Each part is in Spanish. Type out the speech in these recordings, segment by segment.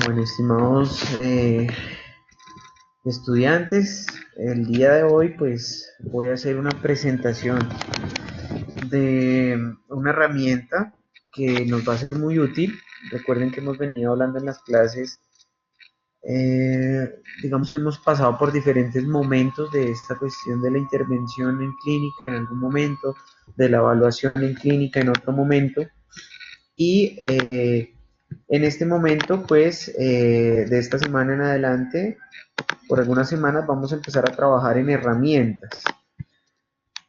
Bueno, estimados estudiantes, el día de hoy pues voy a hacer una presentación de una herramienta que nos va a ser muy útil. Recuerden que hemos venido hablando en las clases, digamos que hemos pasado por diferentes momentos de esta cuestión de la intervención en clínica en algún momento, de la evaluación en clínica en otro momento, y en este momento pues de esta semana en adelante por algunas semanas vamos a empezar a trabajar en herramientas,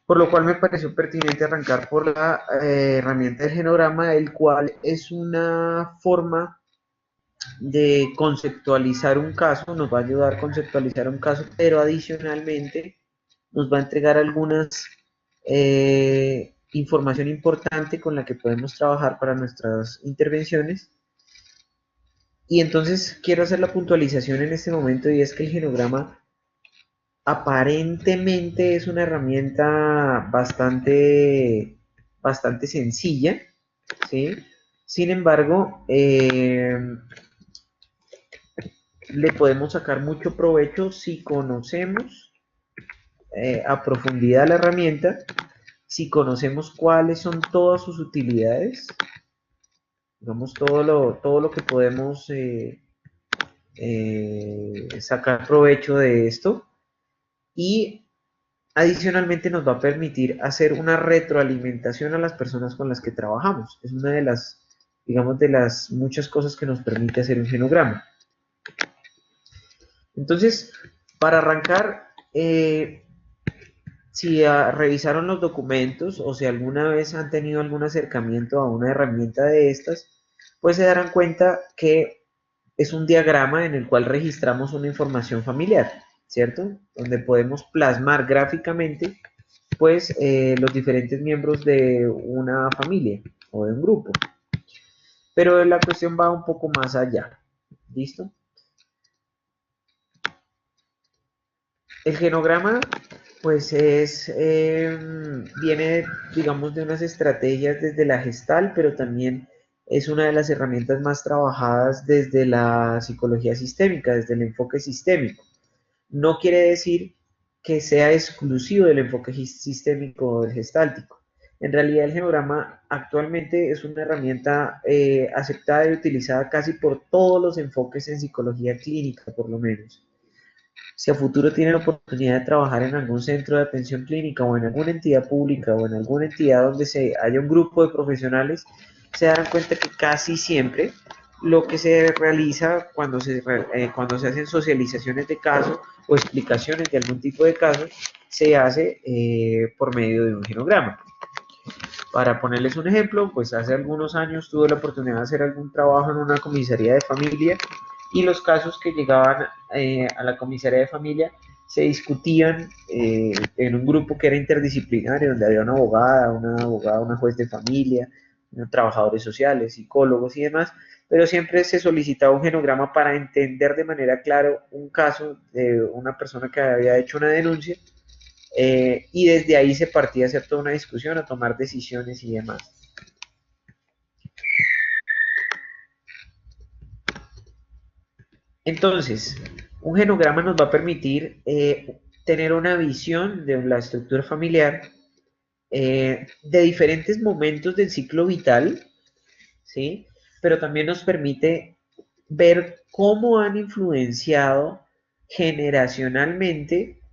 por lo cual me pareció pertinente arrancar por la herramienta del genograma, el cual es una forma de conceptualizar un caso, nos va a ayudar a conceptualizar un caso, pero adicionalmente nos va a entregar algunas información importante con la que podemos trabajar para nuestras intervenciones. Y entonces quiero hacer la puntualización en este momento, y es que el genograma aparentemente es una herramienta bastante sencilla, ¿sí? Sin embargo, le podemos sacar mucho provecho si conocemos a profundidad la herramienta, si conocemos cuáles son todas sus utilidades, digamos, todo lo que podemos sacar provecho de esto, y adicionalmente nos va a permitir hacer una retroalimentación a las personas con las que trabajamos. Es una de las, digamos, de las muchas cosas que nos permite hacer un genograma. Entonces, para arrancar, si revisaron los documentos o si alguna vez han tenido algún acercamiento a una herramienta de estas, pues se darán cuenta que es un diagrama en el cual registramos una información familiar, ¿cierto? Donde podemos plasmar gráficamente pues los diferentes miembros de una familia o de un grupo. Pero la cuestión va un poco más allá. ¿Listo? El genograma pues viene, digamos, de unas estrategias desde la Gestalt, pero también es una de las herramientas más trabajadas desde la psicología sistémica, desde el enfoque sistémico. No quiere decir que sea exclusivo del enfoque sistémico o del gestáltico. En realidad el genograma actualmente es una herramienta aceptada y utilizada casi por todos los enfoques en psicología clínica, por lo menos. Si a futuro tienen la oportunidad de trabajar en algún centro de atención clínica o en alguna entidad pública o en alguna entidad donde haya un grupo de profesionales, se darán cuenta que casi siempre lo que se realiza cuando se hacen socializaciones de casos o explicaciones de algún tipo de caso, se hace por medio de un genograma. Para ponerles un ejemplo, pues hace algunos años tuve la oportunidad de hacer algún trabajo en una comisaría de familia, y los casos que llegaban a la comisaría de familia se discutían en un grupo que era interdisciplinario, donde había una abogada, una juez de familia, trabajadores sociales, psicólogos y demás, pero siempre se solicitaba un genograma para entender de manera clara un caso de una persona que había hecho una denuncia, y desde ahí se partía a hacer toda una discusión, a tomar decisiones y demás. Entonces, un genograma nos va a permitir tener una visión de la estructura familiar, de diferentes momentos del ciclo vital, ¿sí? Pero también nos permite ver cómo han influenciado generacionalmente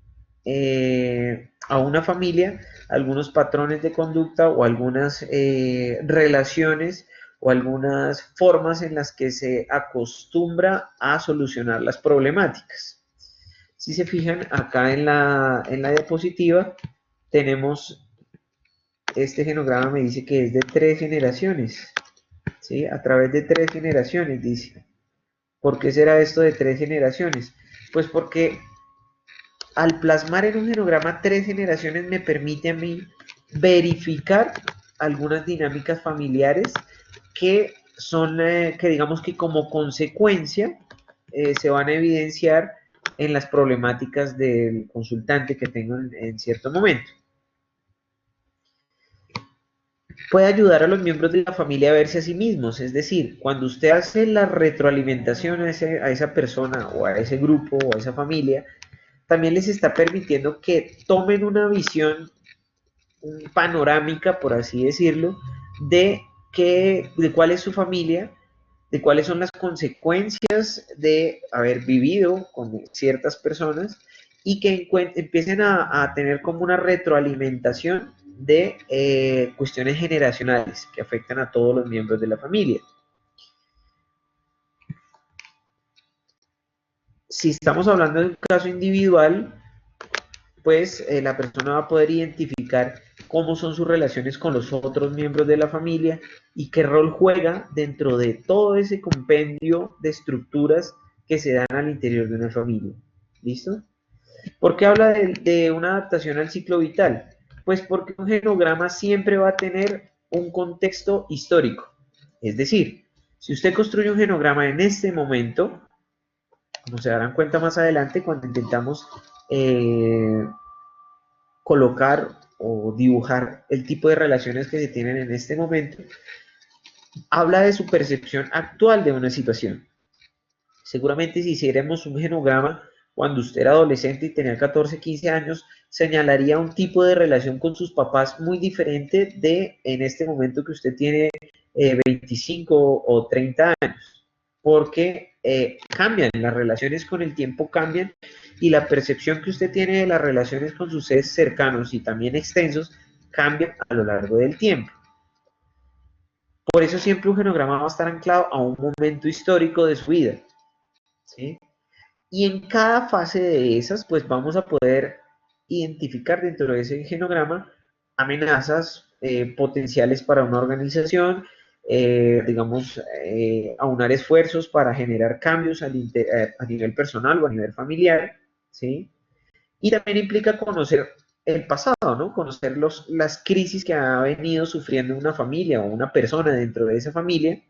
a una familia algunos patrones de conducta o algunas relaciones o algunas formas en las que se acostumbra a solucionar las problemáticas. Si se fijan acá en la diapositiva, tenemos este genograma, me dice que es de 3 generaciones, ¿sí? A través de 3 generaciones, dice. ¿Por qué será esto de 3 generaciones? Pues porque al plasmar en un genograma 3 generaciones me permite a mí verificar algunas dinámicas familiares que son, que digamos que como consecuencia se van a evidenciar en las problemáticas del consultante que tengo en cierto momento. Puede ayudar a los miembros de la familia a verse a sí mismos, es decir, cuando usted hace la retroalimentación a esa persona o a ese grupo o a esa familia, también les está permitiendo que tomen una visión panorámica, por así decirlo, de cuál es su familia, de cuáles son las consecuencias de haber vivido con ciertas personas y que empiecen a tener como una retroalimentación de cuestiones generacionales que afectan a todos los miembros de la familia. Si estamos hablando de un caso individual, pues la persona va a poder identificar cómo son sus relaciones con los otros miembros de la familia y qué rol juega dentro de todo ese compendio de estructuras que se dan al interior de una familia. ¿Listo? ¿Por qué habla de una adaptación al ciclo vital? Pues porque un genograma siempre va a tener un contexto histórico. Es decir, si usted construye un genograma en este momento, como se darán cuenta más adelante cuando intentamos eh, colocar o dibujar el tipo de relaciones que se tienen en este momento, habla de su percepción actual de una situación. Seguramente si hiciéramos un genograma cuando usted era adolescente y tenía 14, 15 años, señalaría un tipo de relación con sus papás muy diferente de en este momento que usted tiene 25 o 30 años, porque cambian, las relaciones con el tiempo cambian y la percepción que usted tiene de las relaciones con sus seres cercanos y también extensos cambian a lo largo del tiempo. Por eso siempre un genograma va a estar anclado a un momento histórico de su vida, ¿sí? Y en cada fase de esas, pues vamos a poder identificar dentro de ese genograma amenazas potenciales para una organización, digamos, aunar esfuerzos para generar cambios a nivel personal o a nivel familiar, ¿sí? Y también implica conocer el pasado, ¿no? Conocer las crisis que ha venido sufriendo una familia o una persona dentro de esa familia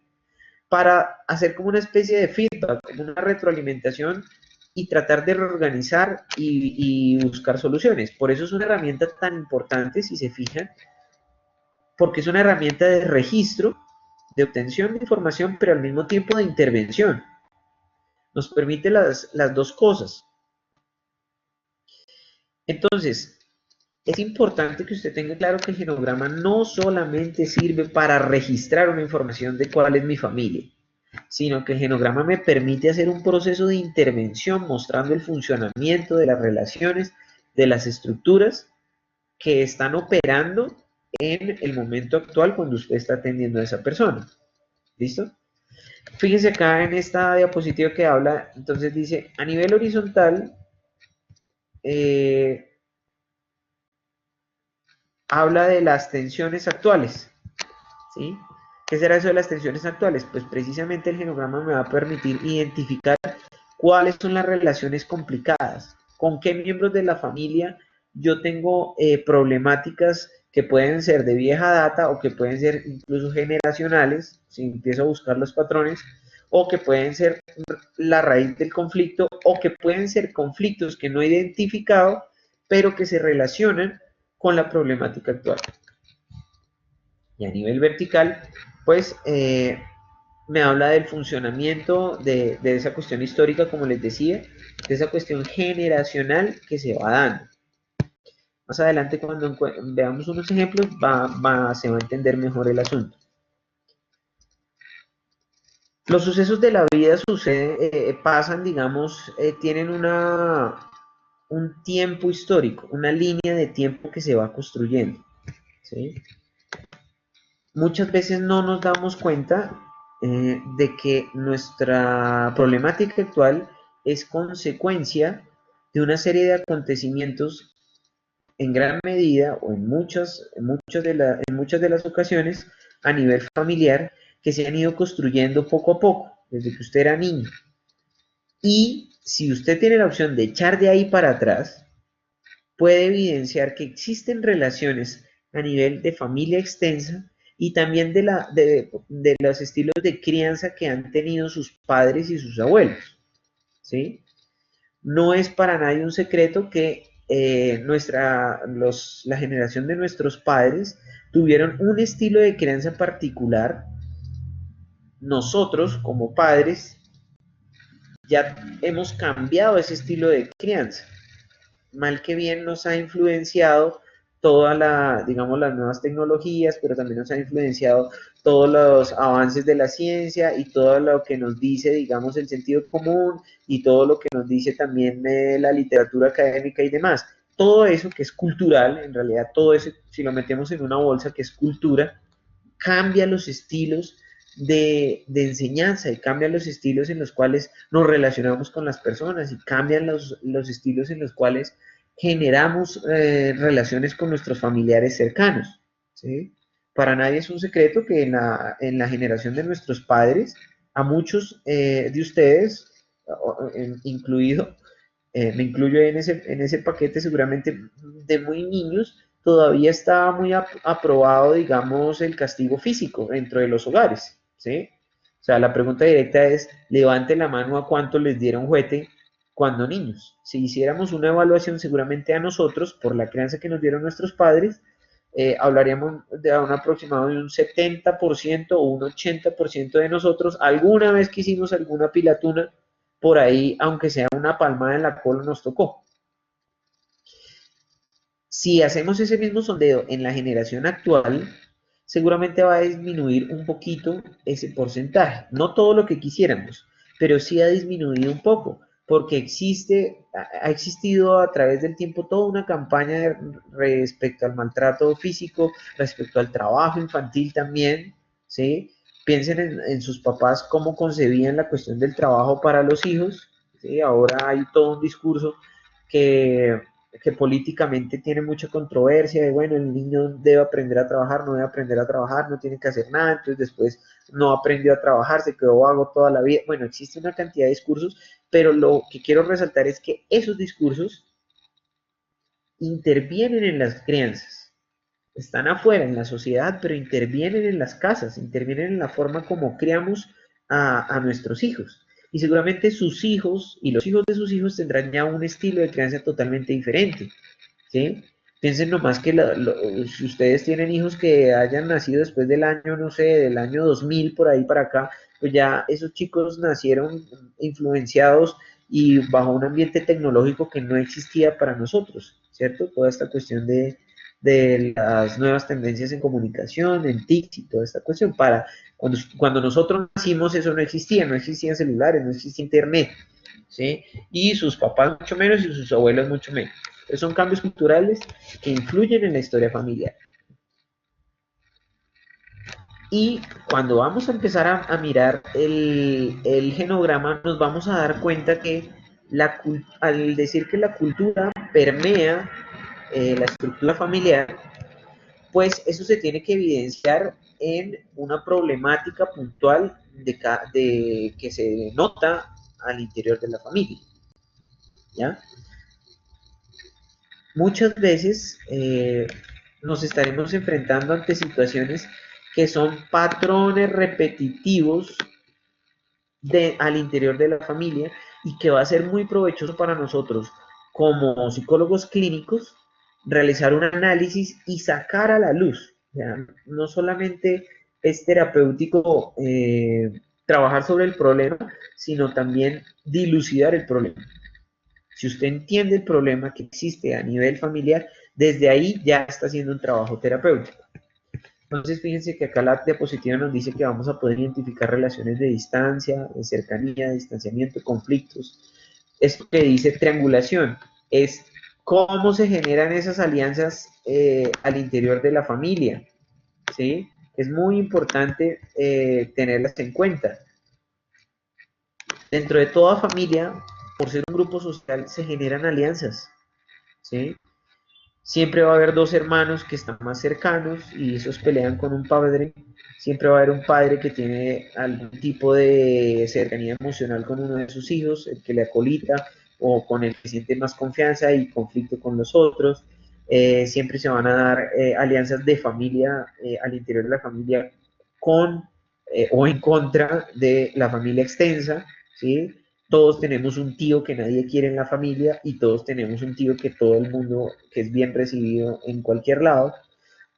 para hacer como una especie de feedback, como una retroalimentación y tratar de reorganizar y buscar soluciones. Por eso es una herramienta tan importante, si se fijan, porque es una herramienta de registro, de obtención de información, pero al mismo tiempo de intervención. Nos permite las dos cosas. Entonces, es importante que usted tenga claro que el genograma no solamente sirve para registrar una información de cuál es mi familia, sino que el genograma me permite hacer un proceso de intervención mostrando el funcionamiento de las relaciones, de las estructuras que están operando en el momento actual cuando usted está atendiendo a esa persona. ¿Listo? Fíjense acá en esta diapositiva que habla, entonces dice, a nivel horizontal, eh, habla de las tensiones actuales, ¿sí? ¿Qué será eso de las tensiones actuales? Pues precisamente el genograma me va a permitir identificar cuáles son las relaciones complicadas, con qué miembros de la familia yo tengo problemáticas que pueden ser de vieja data o que pueden ser incluso generacionales, si empiezo a buscar los patrones, o que pueden ser la raíz del conflicto, o que pueden ser conflictos que no he identificado, pero que se relacionan con la problemática actual. Y a nivel vertical, pues me habla del funcionamiento de esa cuestión histórica, como les decía, de esa cuestión generacional que se va dando. Más adelante, cuando veamos unos ejemplos, se va a entender mejor el asunto. Los sucesos de la vida pasan, digamos, tienen un tiempo histórico, una línea de tiempo que se va construyendo, ¿sí? Muchas veces no nos damos cuenta de que nuestra problemática actual es consecuencia de una serie de acontecimientos en gran medida o en muchas de las ocasiones a nivel familiar que se han ido construyendo poco a poco desde que usted era niño. Y si usted tiene la opción de echar de ahí para atrás, puede evidenciar que existen relaciones a nivel de familia extensa y también de los estilos de crianza que han tenido sus padres y sus abuelos, ¿sí? No es para nadie un secreto que la generación de nuestros padres tuvieron un estilo de crianza particular. Nosotros, como padres, ya hemos cambiado ese estilo de crianza. Mal que bien nos ha influenciado toda digamos, las nuevas tecnologías, pero también nos ha influenciado todos los avances de la ciencia y todo lo que nos dice, digamos, el sentido común y todo lo que nos dice también la literatura académica y demás. Todo eso que es cultural, en realidad todo eso, si lo metemos en una bolsa que es cultura, cambia los estilos de enseñanza y cambia los estilos en los cuales nos relacionamos con las personas y cambian los estilos en los cuales generamos relaciones con nuestros familiares cercanos. ¿Sí? Para nadie es un secreto que en la generación de nuestros padres, a muchos de ustedes, incluido, me incluyo en ese paquete seguramente de muy niños, todavía está muy aprobado, digamos, el castigo físico dentro de los hogares, ¿sí? O sea, la pregunta directa es, levante la mano a cuánto les dieron juguete cuando niños. Si hiciéramos una evaluación seguramente a nosotros, por la crianza que nos dieron nuestros padres, hablaríamos de un aproximado de un 70% o un 80% de nosotros, alguna vez que hicimos alguna pilatuna, por ahí, aunque sea una palmada en la cola, nos tocó. Si hacemos ese mismo sondeo en la generación actual, seguramente va a disminuir un poquito ese porcentaje. No todo lo que quisiéramos, pero sí ha disminuido un poco, porque ha existido a través del tiempo toda una campaña respecto al maltrato físico, respecto al trabajo infantil también, ¿sí? Piensen en sus papás cómo concebían la cuestión del trabajo para los hijos, ¿sí? Ahora hay todo un discurso que políticamente tiene mucha controversia de, bueno, el niño debe aprender a trabajar, no debe aprender a trabajar, no tiene que hacer nada, entonces después no aprendió a trabajar, se quedó vago toda la vida. Bueno, existe una cantidad de discursos, pero lo que quiero resaltar es que esos discursos intervienen en las crianzas, están afuera en la sociedad, pero intervienen en las casas, intervienen en la forma como criamos a nuestros hijos. Y seguramente sus hijos y los hijos de sus hijos tendrán ya un estilo de crianza totalmente diferente. ¿Sí? Piensen nomás que si ustedes tienen hijos que hayan nacido después del año, no sé, del año 2000 por ahí para acá, pues ya esos chicos nacieron influenciados y bajo un ambiente tecnológico que no existía para nosotros, ¿cierto? Toda esta cuestión de las nuevas tendencias en comunicación, en TIC y toda esta cuestión. Cuando nosotros nacimos eso no existía, no existían celulares, no existía internet, ¿sí? Y sus papás mucho menos y sus abuelos mucho menos. Entonces son cambios culturales que influyen en la historia familiar. Y cuando vamos a empezar a mirar el genograma, nos vamos a dar cuenta que al decir que la cultura permea la estructura familiar, pues eso se tiene que evidenciar en una problemática puntual que se nota al interior de la familia. ¿Ya? Muchas veces nos estaremos enfrentando ante situaciones que son patrones repetitivos al interior de la familia y que va a ser muy provechoso para nosotros como psicólogos clínicos realizar un análisis y sacar a la luz. ¿Ya? No solamente es terapéutico trabajar sobre el problema, sino también dilucidar el problema. Si usted entiende el problema que existe a nivel familiar, desde ahí ya está haciendo un trabajo terapéutico. Entonces, fíjense que acá la diapositiva nos dice que vamos a poder identificar relaciones de distancia, de cercanía, de distanciamiento, conflictos. Esto que dice triangulación es cómo se generan esas alianzas al interior de la familia. ¿Sí? Es muy importante tenerlas en cuenta. Dentro de toda familia, por ser un grupo social, se generan alianzas. ¿Sí? Siempre va a haber dos hermanos que están más cercanos y esos pelean con un padre. Siempre va a haber un padre que tiene algún tipo de cercanía emocional con uno de sus hijos, el que le acolita o con el que siente más confianza y conflicto con los otros. Siempre se van a dar alianzas de familia al interior de la familia con o en contra de la familia extensa, ¿sí? todos tenemos un tío que nadie quiere en la familia y todos tenemos un tío que todo el mundo, que es bien recibido en cualquier lado.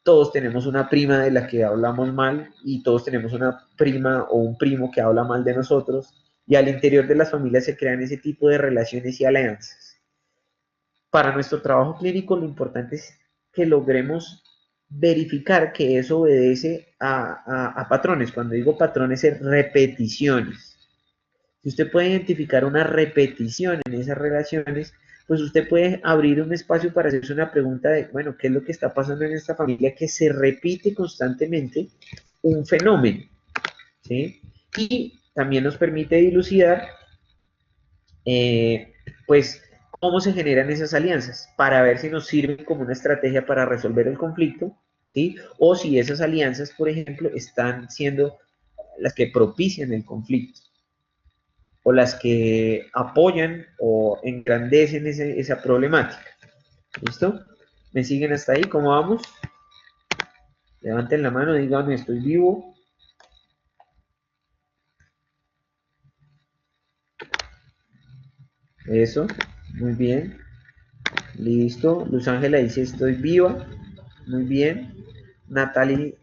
Todos tenemos una prima de la que hablamos mal y todos tenemos una prima o un primo que habla mal de nosotros, y al interior de las familias se crean ese tipo de relaciones y alianzas. Para nuestro trabajo clínico lo importante es que logremos verificar que eso obedece a patrones. Cuando digo patrones es repeticiones. Si usted puede identificar una repetición en esas relaciones, pues usted puede abrir un espacio para hacerse una pregunta de, bueno, ¿qué es lo que está pasando en esta familia que se repite constantemente un fenómeno? ¿Sí? Y también nos permite dilucidar, pues, cómo se generan esas alianzas para ver si nos sirven como una estrategia para resolver el conflicto, ¿sí? O si esas alianzas, por ejemplo, están siendo las que propician el conflicto o las que apoyan o engrandecen esa problemática. ¿Listo? ¿Me siguen hasta ahí? ¿Cómo vamos? Levanten la mano, díganme, estoy vivo. Eso, muy bien. Listo. Luz Ángela dice, estoy viva. Muy bien. Natalie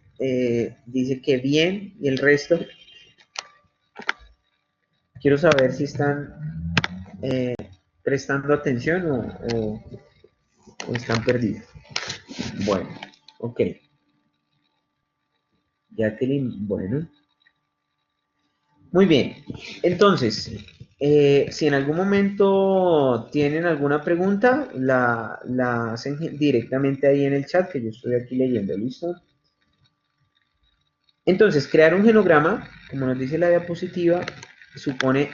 dice que bien. Y el resto, quiero saber si están eh, prestando atención o están perdidos. Bueno, ok. Jacqueline, bueno. Muy bien. Entonces, si en algún momento tienen alguna pregunta, la hacen directamente ahí en el chat, que yo estoy aquí leyendo, ¿listo? Entonces, crear un genograma, como nos dice la diapositiva, supone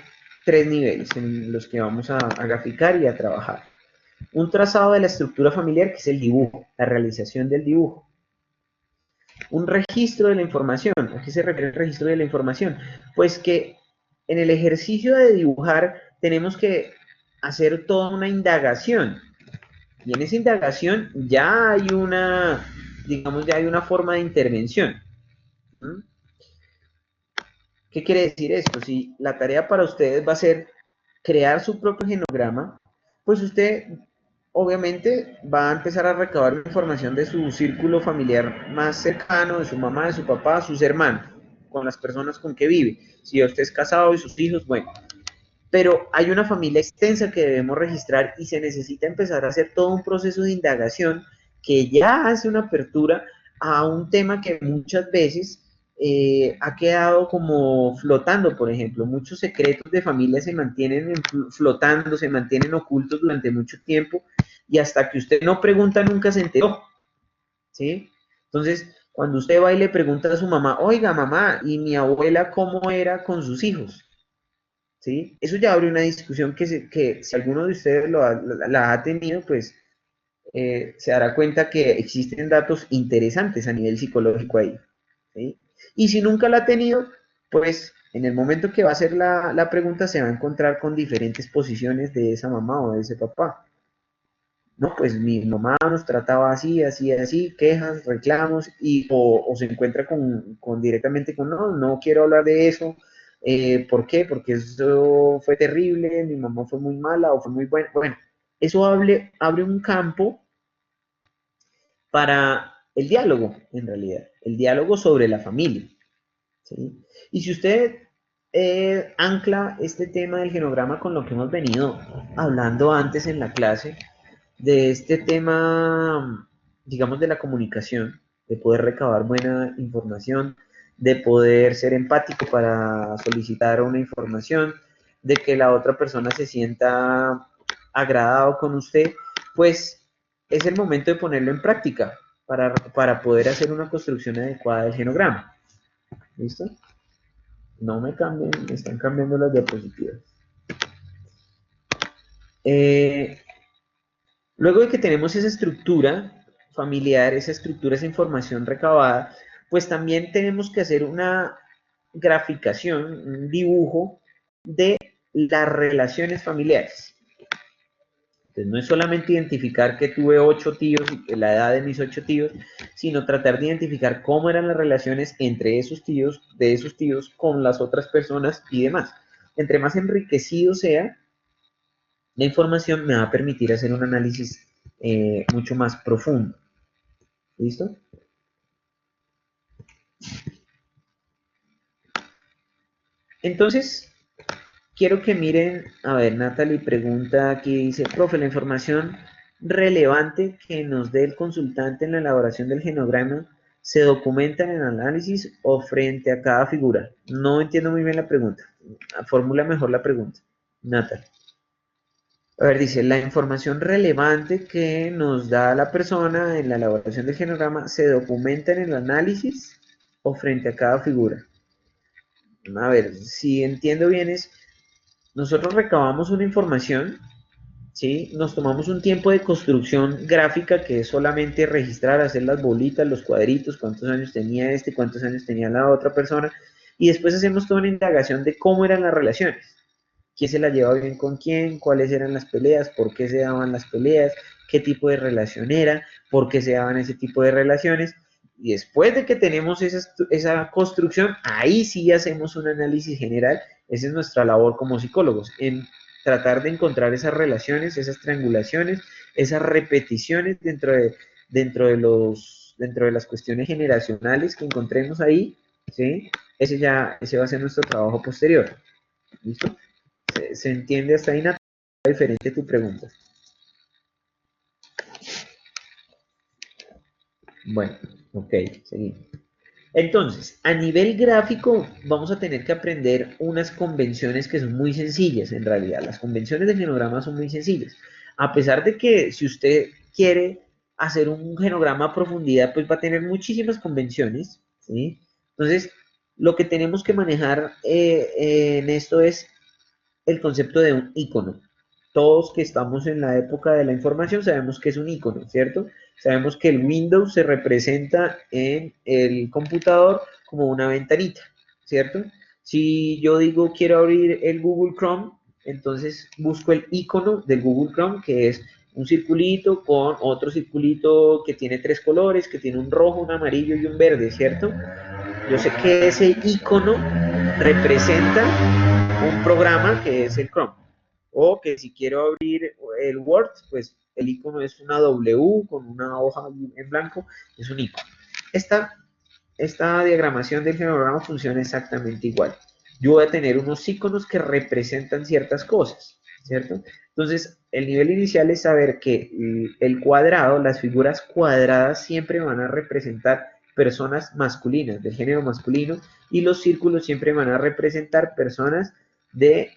3 niveles en los que vamos a graficar y a trabajar. Un trazado de la estructura familiar, que es el dibujo, la realización del dibujo. Un registro de la información. ¿A qué se refiere el registro de la información? Pues que en el ejercicio de dibujar tenemos que hacer toda una indagación. Y en esa indagación ya hay una, digamos, ya hay una forma de intervención. ¿Mm? ¿Qué quiere decir esto? Si la tarea para ustedes va a ser crear su propio genograma, pues usted obviamente va a empezar a recabar información de su círculo familiar más cercano, de su mamá, de su papá, sus hermanos, con las personas con que vive. Si usted es casado y sus hijos, bueno. Pero hay una familia extensa que debemos registrar y se necesita empezar a hacer todo un proceso de indagación que ya hace una apertura a un tema que muchas veces ha quedado como flotando, por ejemplo. Muchos secretos de familia se mantienen flotando, se mantienen ocultos durante mucho tiempo y hasta que usted no pregunta nunca se enteró, ¿sí? Entonces, cuando usted va y le pregunta a su mamá, oiga mamá, ¿y mi abuela cómo era con sus hijos? ¿Sí? Eso ya abre una discusión que si alguno de ustedes la ha tenido, pues se dará cuenta que existen datos interesantes a nivel psicológico ahí. ¿Sí? Y si nunca la ha tenido, pues en el momento que va a hacer la pregunta se va a encontrar con diferentes posiciones de esa mamá o de ese papá. No, pues mi mamá nos trataba así, así, así, quejas, reclamos, o se encuentra con directamente con, no, no quiero hablar de eso. ¿Por qué? Porque eso fue terrible, mi mamá fue muy mala o fue muy buena. Bueno, eso abre un campo para el diálogo, en realidad, el diálogo sobre la familia. ¿Sí? Y si usted ancla este tema del genograma con lo que hemos venido hablando antes en la clase, de este tema, digamos, de la comunicación, de poder recabar buena información, de poder ser empático para solicitar una información, de que la otra persona se sienta agradado con usted, pues es el momento de ponerlo en práctica para poder hacer una construcción adecuada del genograma. ¿Listo? No me cambien, me están cambiando las diapositivas. Eh, Luego de que tenemos esa estructura familiar, esa estructura, esa información recabada, pues también tenemos que hacer una graficación, un dibujo de las relaciones familiares. Entonces, no es solamente identificar que tuve 8 tíos y la edad de mis 8 tíos, sino tratar de identificar cómo eran las relaciones entre esos tíos, de esos tíos con las otras personas y demás. entre más enriquecido sea la información, me va a permitir hacer un análisis mucho más profundo. ¿Listo? Entonces, quiero que miren, a ver, Natalie pregunta aquí, dice, profe, la información relevante que nos dé el consultante en la elaboración del genograma se documenta en el análisis o frente a cada figura. No entiendo muy bien la pregunta. Formula mejor la pregunta, Natalie. A ver, dice, la información relevante que nos da la persona en la elaboración del genograma se documenta en el análisis o frente a cada figura. A ver, si entiendo bien es, nosotros recabamos una información, ¿sí? Nos tomamos un tiempo de construcción gráfica que es solamente registrar, hacer las bolitas, los cuadritos, cuántos años tenía este, cuántos años tenía la otra persona, y después hacemos toda una indagación de cómo eran las relaciones, quién se la llevaba bien con quién, cuáles eran las peleas, por qué se daban las peleas, qué tipo de relación era, por qué se daban ese tipo de relaciones. Y después de que tenemos esa construcción, ahí sí hacemos un análisis general. Esa es nuestra labor como psicólogos, en tratar de encontrar esas relaciones, esas triangulaciones, esas repeticiones dentro de las cuestiones generacionales que encontremos ahí, ¿sí? Ese va a ser nuestro trabajo posterior. ¿Listo? ¿Se entiende hasta ahí, Natalia? Diferente tu pregunta. Bueno, ok, seguimos. Entonces, a nivel gráfico, vamos a tener que aprender unas convenciones que son muy sencillas, en realidad. Las convenciones del genograma son muy sencillas. A pesar de que si usted quiere hacer un genograma a profundidad, pues va a tener muchísimas convenciones, ¿sí? Entonces, lo que tenemos que manejar en esto es el concepto de un icono. Todos que estamos en la época de la información sabemos que es un icono, ¿cierto? Sabemos que el Windows se representa en el computador como una ventanita, ¿cierto? Si yo digo quiero abrir el Google Chrome, entonces busco el icono del Google Chrome, que es un circulito con otro circulito que tiene tres colores, que tiene un rojo, un amarillo y un verde, ¿cierto? Yo sé que ese icono representa un programa que es el Chrome. O que si quiero abrir el Word, pues el icono es una W con una hoja en blanco, es un icono. Esta, esta diagramación del genograma funciona exactamente igual. Yo voy a tener unos iconos que representan ciertas cosas, ¿cierto? Entonces, el nivel inicial es saber que el cuadrado, las figuras cuadradas siempre van a representar personas masculinas, del género masculino, y los círculos siempre van a representar personas de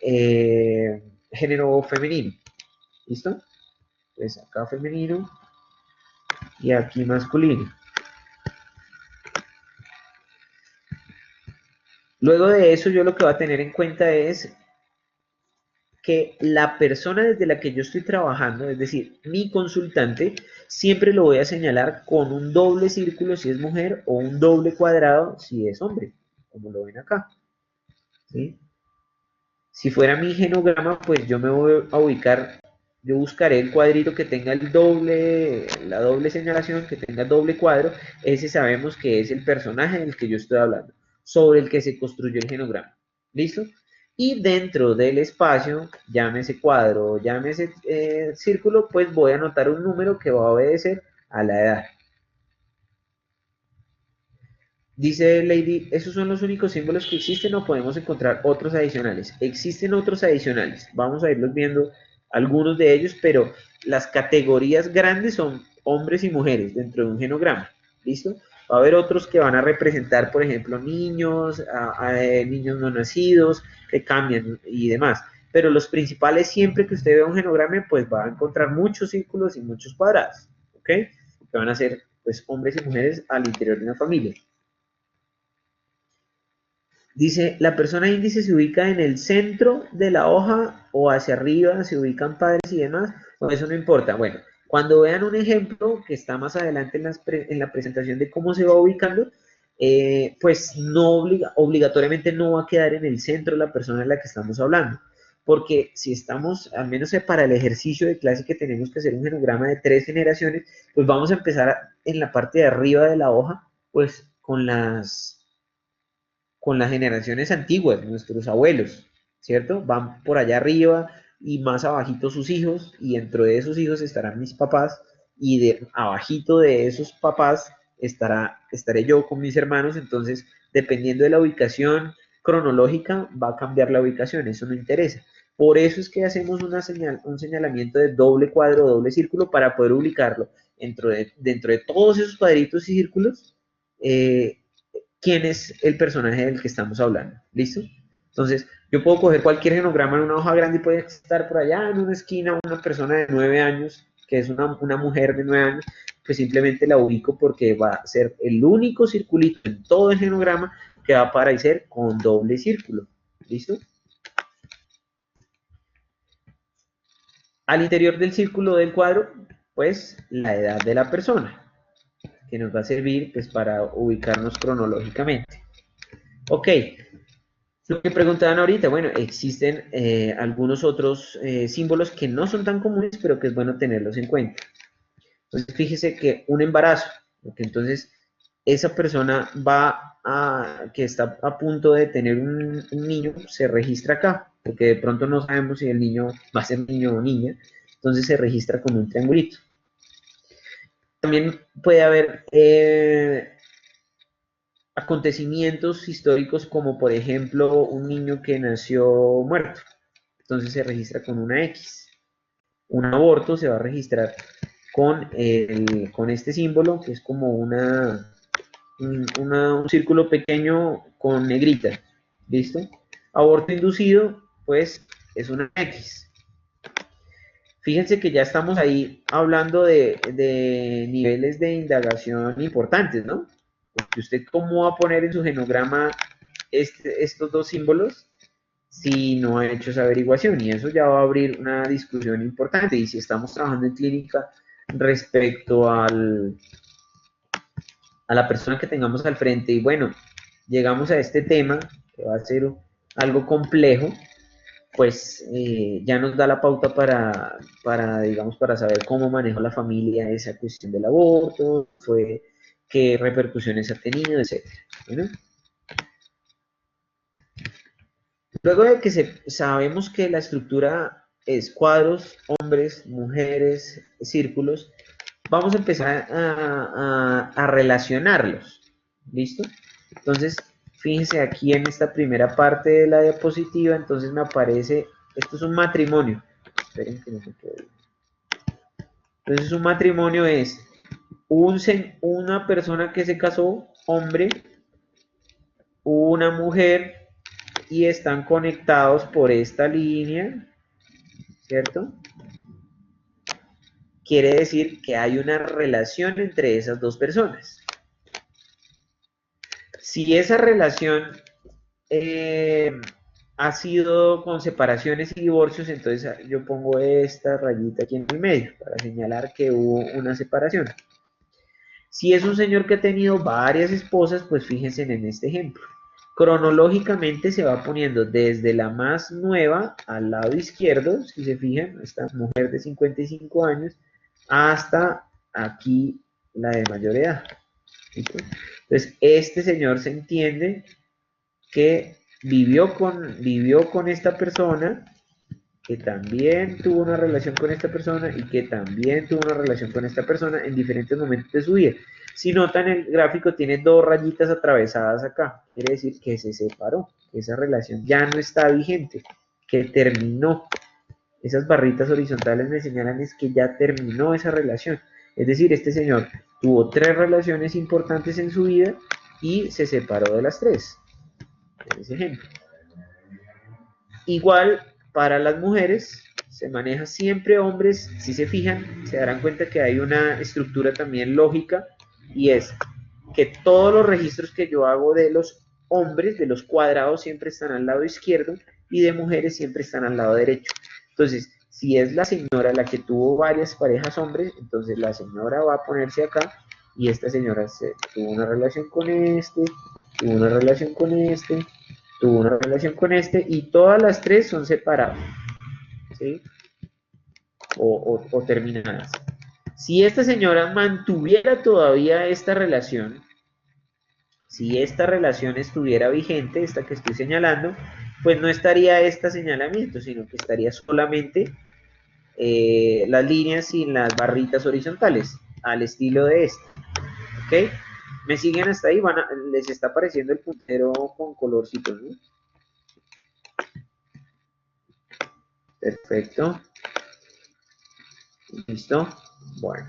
género femenino. ¿Listo? Entonces acá femenino y aquí masculino. Luego de eso yo lo que voy a tener en cuenta es que la persona desde la que yo estoy trabajando, es decir, mi consultante, siempre lo voy a señalar con un doble círculo si es mujer o un doble cuadrado si es hombre, como lo ven acá. ¿Sí? Si fuera mi genograma, pues yo me voy a ubicar, yo buscaré el cuadrito que tenga la doble señalación, que tenga el doble cuadro, ese sabemos que es el personaje del que yo estoy hablando, sobre el que se construyó el genograma. ¿Listo? Y dentro del espacio, llámese cuadro, llámese círculo, pues voy a anotar un número que va a obedecer a la edad. Dice Lady, ¿esos son los únicos símbolos que existen o podemos encontrar otros adicionales? Existen otros adicionales. Vamos a irlos viendo algunos de ellos, pero las categorías grandes son hombres y mujeres dentro de un genograma. ¿Listo? Va a haber otros que van a representar, por ejemplo, niños, niños no nacidos, que cambian y demás. Pero los principales, siempre que usted vea un genograma, pues va a encontrar muchos círculos y muchos cuadrados. ¿Ok? Que van a ser, pues, hombres y mujeres al interior de una familia. Dice, la persona índice se ubica en el centro de la hoja o hacia arriba, se ubican padres y demás. No, eso no importa. Bueno, cuando vean un ejemplo que está más adelante en la presentación de cómo se va ubicando, pues no obligatoriamente no va a quedar en el centro la persona de la que estamos hablando. Porque si estamos, al menos para el ejercicio de clase que tenemos que hacer un genograma de 3 generaciones, pues vamos a empezar en la parte de arriba de la hoja, pues con las generaciones antiguas, nuestros abuelos, ¿cierto? Van por allá arriba y más abajito sus hijos, y dentro de esos hijos estarán mis papás, y de abajito de esos papás estaré yo con mis hermanos. Entonces, dependiendo de la ubicación cronológica, va a cambiar la ubicación, eso no interesa. Por eso es que hacemos un señalamiento de doble cuadro, doble círculo, para poder ubicarlo dentro de todos esos cuadritos y círculos, eh, quién es el personaje del que estamos hablando. ¿Listo? Entonces, yo puedo coger cualquier genograma en una hoja grande y puede estar por allá en una esquina una persona de 9 años, que es una mujer de 9 años, pues simplemente la ubico porque va a ser el único circulito en todo el genograma que va a aparecer con doble círculo. ¿Listo? Al interior del círculo del cuadro, pues la edad de la persona, que nos va a servir pues para ubicarnos cronológicamente. Ok, lo que preguntaban ahorita, bueno, existen algunos otros símbolos que no son tan comunes, pero que es bueno tenerlos en cuenta. Entonces, fíjese que un embarazo, porque entonces esa persona que está a punto de tener un niño, se registra acá, porque de pronto no sabemos si el niño va a ser niño o niña, entonces se registra con un triangulito. También puede haber acontecimientos históricos como por ejemplo un niño que nació muerto, entonces se registra con una X. Un aborto se va a registrar con este símbolo, que es como un círculo pequeño con negrita. ¿Listo? Aborto inducido, pues es una X. Fíjense que ya estamos ahí hablando de niveles de indagación importantes, ¿no? Porque usted cómo va a poner en su genograma estos dos símbolos si no ha hecho esa averiguación, y eso ya va a abrir una discusión importante. Y si estamos trabajando en clínica respecto a la persona que tengamos al frente, y bueno, llegamos a este tema que va a ser algo complejo, pues ya nos da la pauta digamos, para saber cómo manejó la familia esa cuestión del aborto, qué repercusiones ha tenido, etcétera. Bueno, luego de que sabemos que la estructura es cuadros, hombres, mujeres, círculos, vamos a empezar a relacionarlos. ¿Listo? Entonces, fíjense aquí en esta primera parte de la diapositiva, entonces me aparece, esto es un matrimonio. Esperen que no se quede. Entonces, un matrimonio es una persona que se casó, hombre, una mujer, y están conectados por esta línea, ¿cierto? Quiere decir que hay una relación entre esas dos personas. Si esa relación ha sido con separaciones y divorcios, entonces yo pongo esta rayita aquí en el medio para señalar que hubo una separación. Si es un señor que ha tenido varias esposas, pues fíjense en este ejemplo. Cronológicamente se va poniendo desde la más nueva al lado izquierdo, si se fijan, esta mujer de 55 años, hasta aquí la de mayor edad. ¿Listo? Entonces, este señor se entiende que vivió con esta persona, que también tuvo una relación con esta persona y que también tuvo una relación con esta persona en diferentes momentos de su vida. Si notan, el gráfico tiene dos rayitas atravesadas acá, quiere decir que se separó, que esa relación ya no está vigente, que terminó. Esas barritas horizontales me señalan es que ya terminó esa relación. Es decir, este señor tuvo 3 relaciones importantes en su vida y se separó de las 3. En ese ejemplo. Igual para las mujeres se maneja siempre hombres. Si se fijan, se darán cuenta que hay una estructura también lógica, y es que todos los registros que yo hago de los hombres, de los cuadrados, siempre están al lado izquierdo, y de mujeres siempre están al lado derecho. Entonces, si es la señora la que tuvo varias parejas hombres, entonces la señora va a ponerse acá, y esta señora tuvo una relación con este, tuvo una relación con este, tuvo una relación con este, y todas las 3 son separadas, ¿sí? O terminadas. Si esta señora mantuviera todavía esta relación, si esta relación estuviera vigente, esta que estoy señalando, pues no estaría este señalamiento, sino que estaría solamente las líneas sin las barritas horizontales, al estilo de este. ¿Ok? ¿Me siguen hasta ahí? Les está apareciendo el puntero con colorcitos, ¿no? Perfecto. ¿Listo? Bueno.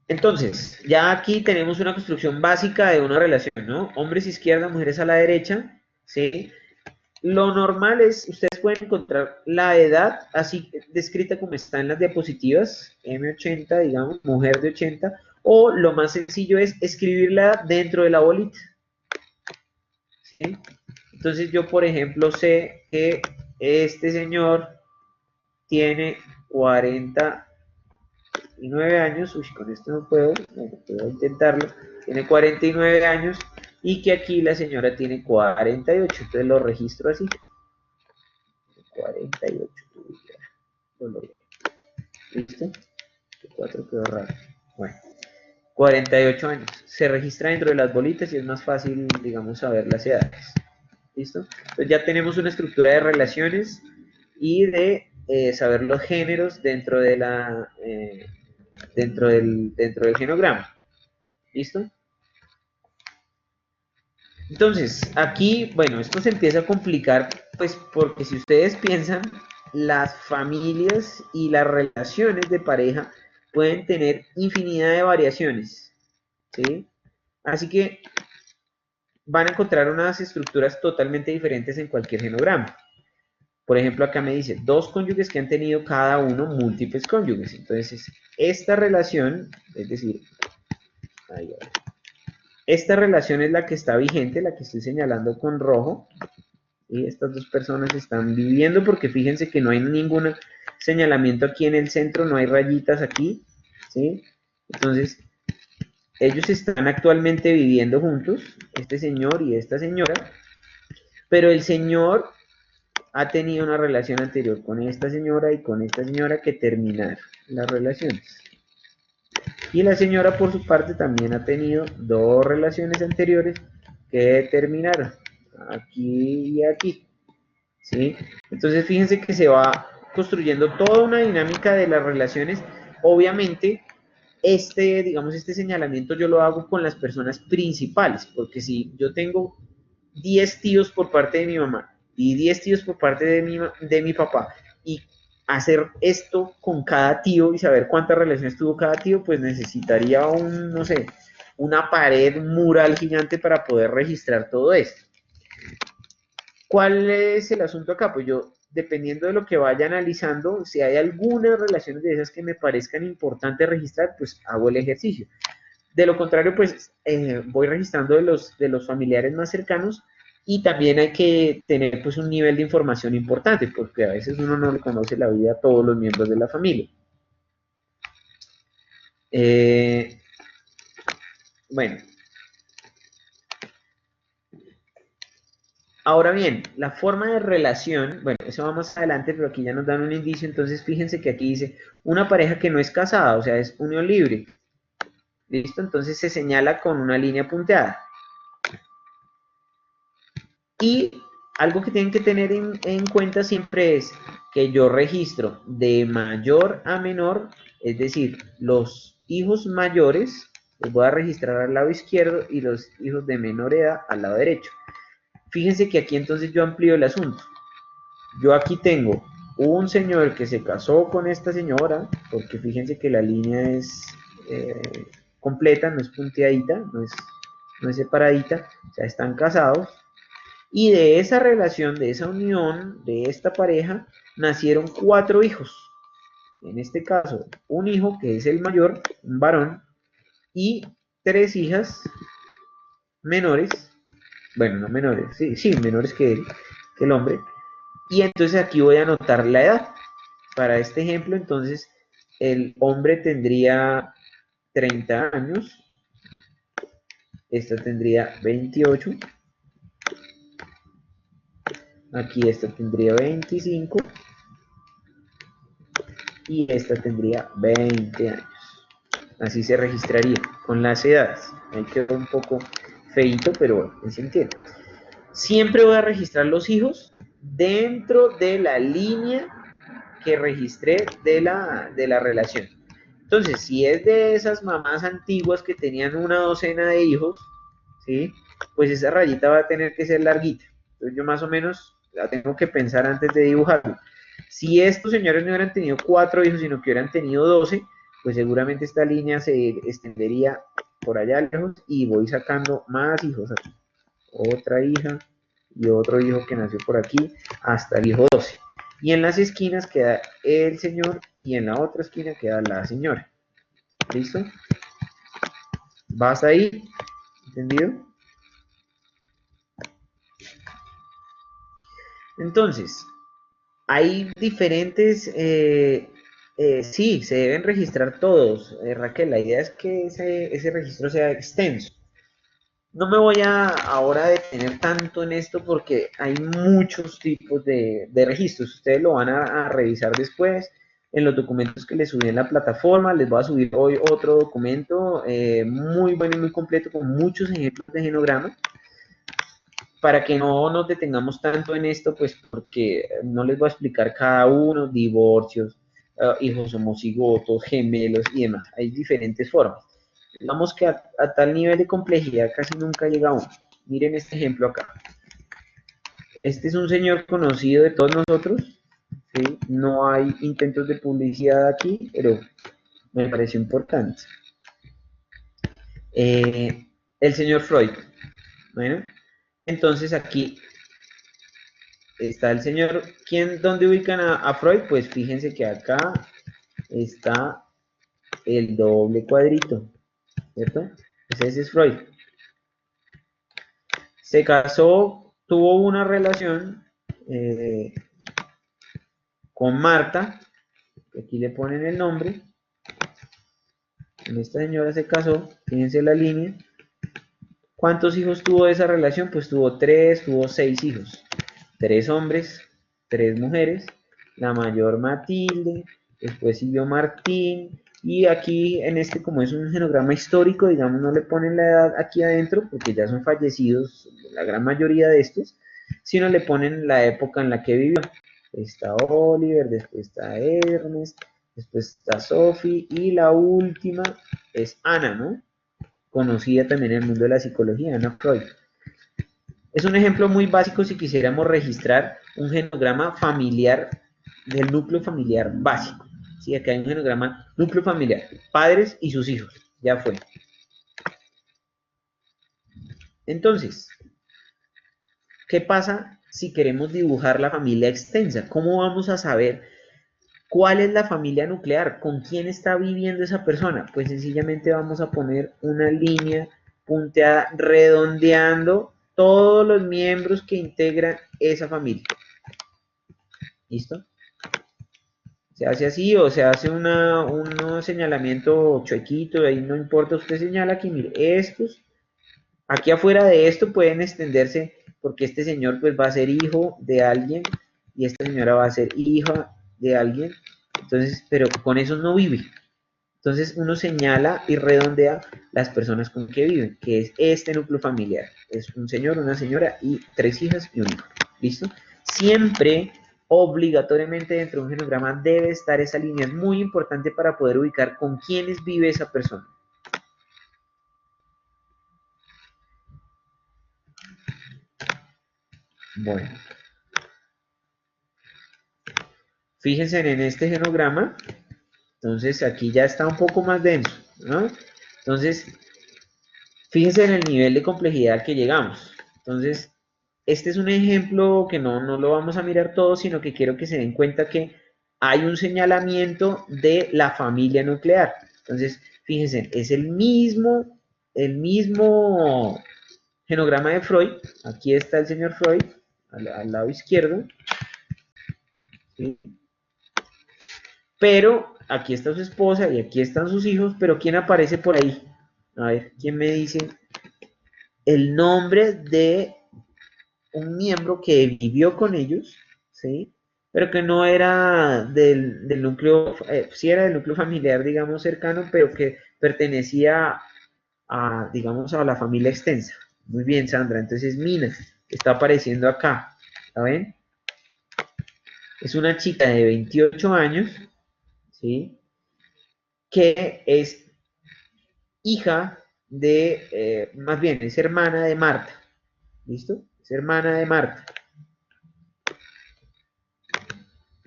Entonces, ya aquí tenemos una construcción básica de una relación, ¿no? Hombres izquierda, mujeres a la derecha, ¿sí? Lo normal es, ustedes pueden encontrar la edad así descrita como está en las diapositivas, M80, digamos, mujer de 80, o lo más sencillo es escribirla dentro de la bolita, ¿sí? Entonces yo, por ejemplo, sé que este señor tiene 49 años, uy, con esto no puedo, bueno, puedo intentarlo, tiene 49 años y que aquí la señora tiene 48, entonces lo registro así, 48, lo logré. ¿Listo? El 4 quedó raro. Bueno, 48 años. Se registra dentro de las bolitas y es más fácil, digamos, saber las edades. ¿Listo? Entonces ya tenemos una estructura de relaciones y de saber los géneros dentro del genograma. ¿Listo? Entonces, aquí, bueno, esto se empieza a complicar, pues porque si ustedes piensan, las familias y las relaciones de pareja pueden tener infinidad de variaciones, ¿sí? Así que van a encontrar unas estructuras totalmente diferentes en cualquier genograma. Por ejemplo, acá me dice dos cónyuges que han tenido cada uno múltiples cónyuges. Entonces, esta relación, es decir, ahí, esta relación es la que está vigente, la que estoy señalando con rojo. Y estas dos personas están viviendo porque fíjense que no hay ningún señalamiento aquí en el centro, no hay rayitas aquí, ¿sí? Entonces, ellos están actualmente viviendo juntos, este señor y esta señora, pero el señor ha tenido una relación anterior con esta señora y con esta señora que terminaron las relaciones. Y la señora por su parte también ha tenido dos relaciones anteriores que terminaron, aquí y aquí. ¿Sí? Entonces fíjense que se va construyendo toda una dinámica de las relaciones. Obviamente, digamos, este señalamiento yo lo hago con las personas principales, porque si yo tengo 10 tíos por parte de mi mamá y 10 tíos por parte de mi papá, y hacer esto con cada tío y saber cuántas relaciones tuvo cada tío, pues necesitaría no sé, una pared mural gigante para poder registrar todo esto. ¿Cuál es el asunto acá? Pues yo, dependiendo de lo que vaya analizando, si hay algunas relaciones de esas que me parezcan importantes registrar, pues hago el ejercicio. De lo contrario, pues voy registrando de los familiares más cercanos y también hay que tener pues un nivel de información importante, porque a veces uno no le conoce la vida a todos los miembros de la familia. Bueno, ahora bien, la forma de relación, bueno, eso va más adelante, pero aquí ya nos dan un indicio, entonces fíjense que aquí dice una pareja que no es casada, o sea, es unión libre. ¿Listo? Entonces se señala con una línea punteada. Y algo que tienen que tener en cuenta siempre es que yo registro de mayor a menor, es decir, los hijos mayores los voy a registrar al lado izquierdo y los hijos de menor edad al lado derecho. Fíjense que aquí entonces yo amplío el asunto. Yo aquí tengo un señor que se casó con esta señora, porque fíjense que la línea es completa, no es punteadita, no es separadita, o sea, están casados. Y de esa relación, de esa unión, de esta pareja, nacieron 4 hijos. En este caso, un hijo que es el mayor, un varón, y 3 hijas menores, bueno, no menores, sí, menores que él, que el hombre. Y entonces aquí voy a anotar la edad. Para este ejemplo, entonces, el hombre tendría 30 años, esta tendría 28, aquí esta tendría 25 y esta tendría 20 años. Así se registraría con las edades. Ahí quedó un poco feíto, pero bueno, se entiende. Siempre voy a registrar los hijos dentro de la línea que registré de la relación. Entonces, si es de esas mamás antiguas que tenían una docena de hijos, ¿sí? Pues esa rayita va a tener que ser larguita. Entonces yo más o menos la tengo que pensar antes de dibujarlo. Si estos señores no hubieran tenido 4 hijos, sino que hubieran tenido 12, pues seguramente esta línea se extendería por allá lejos y voy sacando más hijos aquí. Otra hija y otro hijo que nació por aquí hasta el hijo 12. Y en las esquinas queda el señor y en la otra esquina queda la señora. ¿Listo? ¿Vas ahí? ¿Entendido? Entonces, hay diferentes, sí, se deben registrar todos, Raquel. La idea es que ese registro sea extenso. No me voy a ahora detener tanto en esto porque hay muchos tipos de registros. Ustedes lo van a revisar después en los documentos que les subí en la plataforma. Les voy a subir hoy otro documento muy bueno y muy completo con muchos ejemplos de genograma para que no nos detengamos tanto en esto, pues porque no les voy a explicar cada uno, divorcios, hijos homocigotos, gemelos y demás. Hay diferentes formas. Digamos que a tal nivel de complejidad casi nunca llega uno. Miren este ejemplo acá. Este es un señor conocido de todos nosotros, ¿sí? No hay intentos de publicidad aquí, pero me pareció importante. El señor Freud. Bueno, entonces aquí está el señor. ¿Dónde ubican a Freud? Pues fíjense que acá está el doble cuadrito, ¿cierto? Ese es Freud. Se casó, tuvo una relación con Marta, aquí le ponen el nombre. Esta señora se casó, fíjense la línea. ¿Cuántos hijos tuvo de esa relación? Pues tuvo 6 hijos. 3 hombres, 3 mujeres, la mayor Matilde, después siguió Martín, y aquí en este, como es un genograma histórico, digamos, no le ponen la edad aquí adentro, porque ya son fallecidos la gran mayoría de estos, sino le ponen la época en la que vivió. Está Oliver, después está Ernest, después está Sophie, y la última es Ana, ¿no? Conocida también en el mundo de la psicología, Ana Freud. Es un ejemplo muy básico si quisiéramos registrar un genograma familiar del núcleo familiar básico. ¿Sí? Acá hay un genograma núcleo familiar, padres y sus hijos. Ya fue. Entonces, ¿qué pasa si queremos dibujar la familia extensa? ¿Cómo vamos a saber cuál es la familia nuclear? ¿Con quién está viviendo esa persona? Pues sencillamente vamos a poner una línea punteada redondeando todos los miembros que integran esa familia. ¿Listo? Se hace así o se hace un señalamiento chuequito, ahí no importa, usted señala que mire, estos, aquí afuera de esto pueden extenderse porque este señor pues va a ser hijo de alguien y esta señora va a ser hija de alguien, entonces, pero con eso no vive. Entonces uno señala y redondea las personas con que viven, que es este núcleo familiar. Es un señor, una señora y 3 hijas y un hijo. ¿Listo? Siempre, obligatoriamente dentro de un genograma debe estar esa línea. Es muy importante para poder ubicar con quiénes vive esa persona. Bueno. Fíjense en este genograma. Entonces aquí ya está un poco más denso, ¿no? Entonces, fíjense en el nivel de complejidad al que llegamos. Entonces, este es un ejemplo que no lo vamos a mirar todo, sino que quiero que se den cuenta que hay un señalamiento de la familia nuclear. Entonces, fíjense, es el mismo genograma de Freud. Aquí está el señor Freud, al lado izquierdo. ¿Sí? Pero aquí está su esposa y aquí están sus hijos, pero ¿quién aparece por ahí? A ver, ¿quién me dice el nombre de un miembro que vivió con ellos, ¿sí? Pero que no era del núcleo, sí era del núcleo familiar, digamos, cercano, pero que pertenecía a, digamos, a la familia extensa. Muy bien, Sandra. Entonces, Mina, está apareciendo acá. ¿La ven? Es una chica de 28 años, ¿sí? Que es hija de, más bien, es hermana de Marta. ¿Listo? Es hermana de Marta.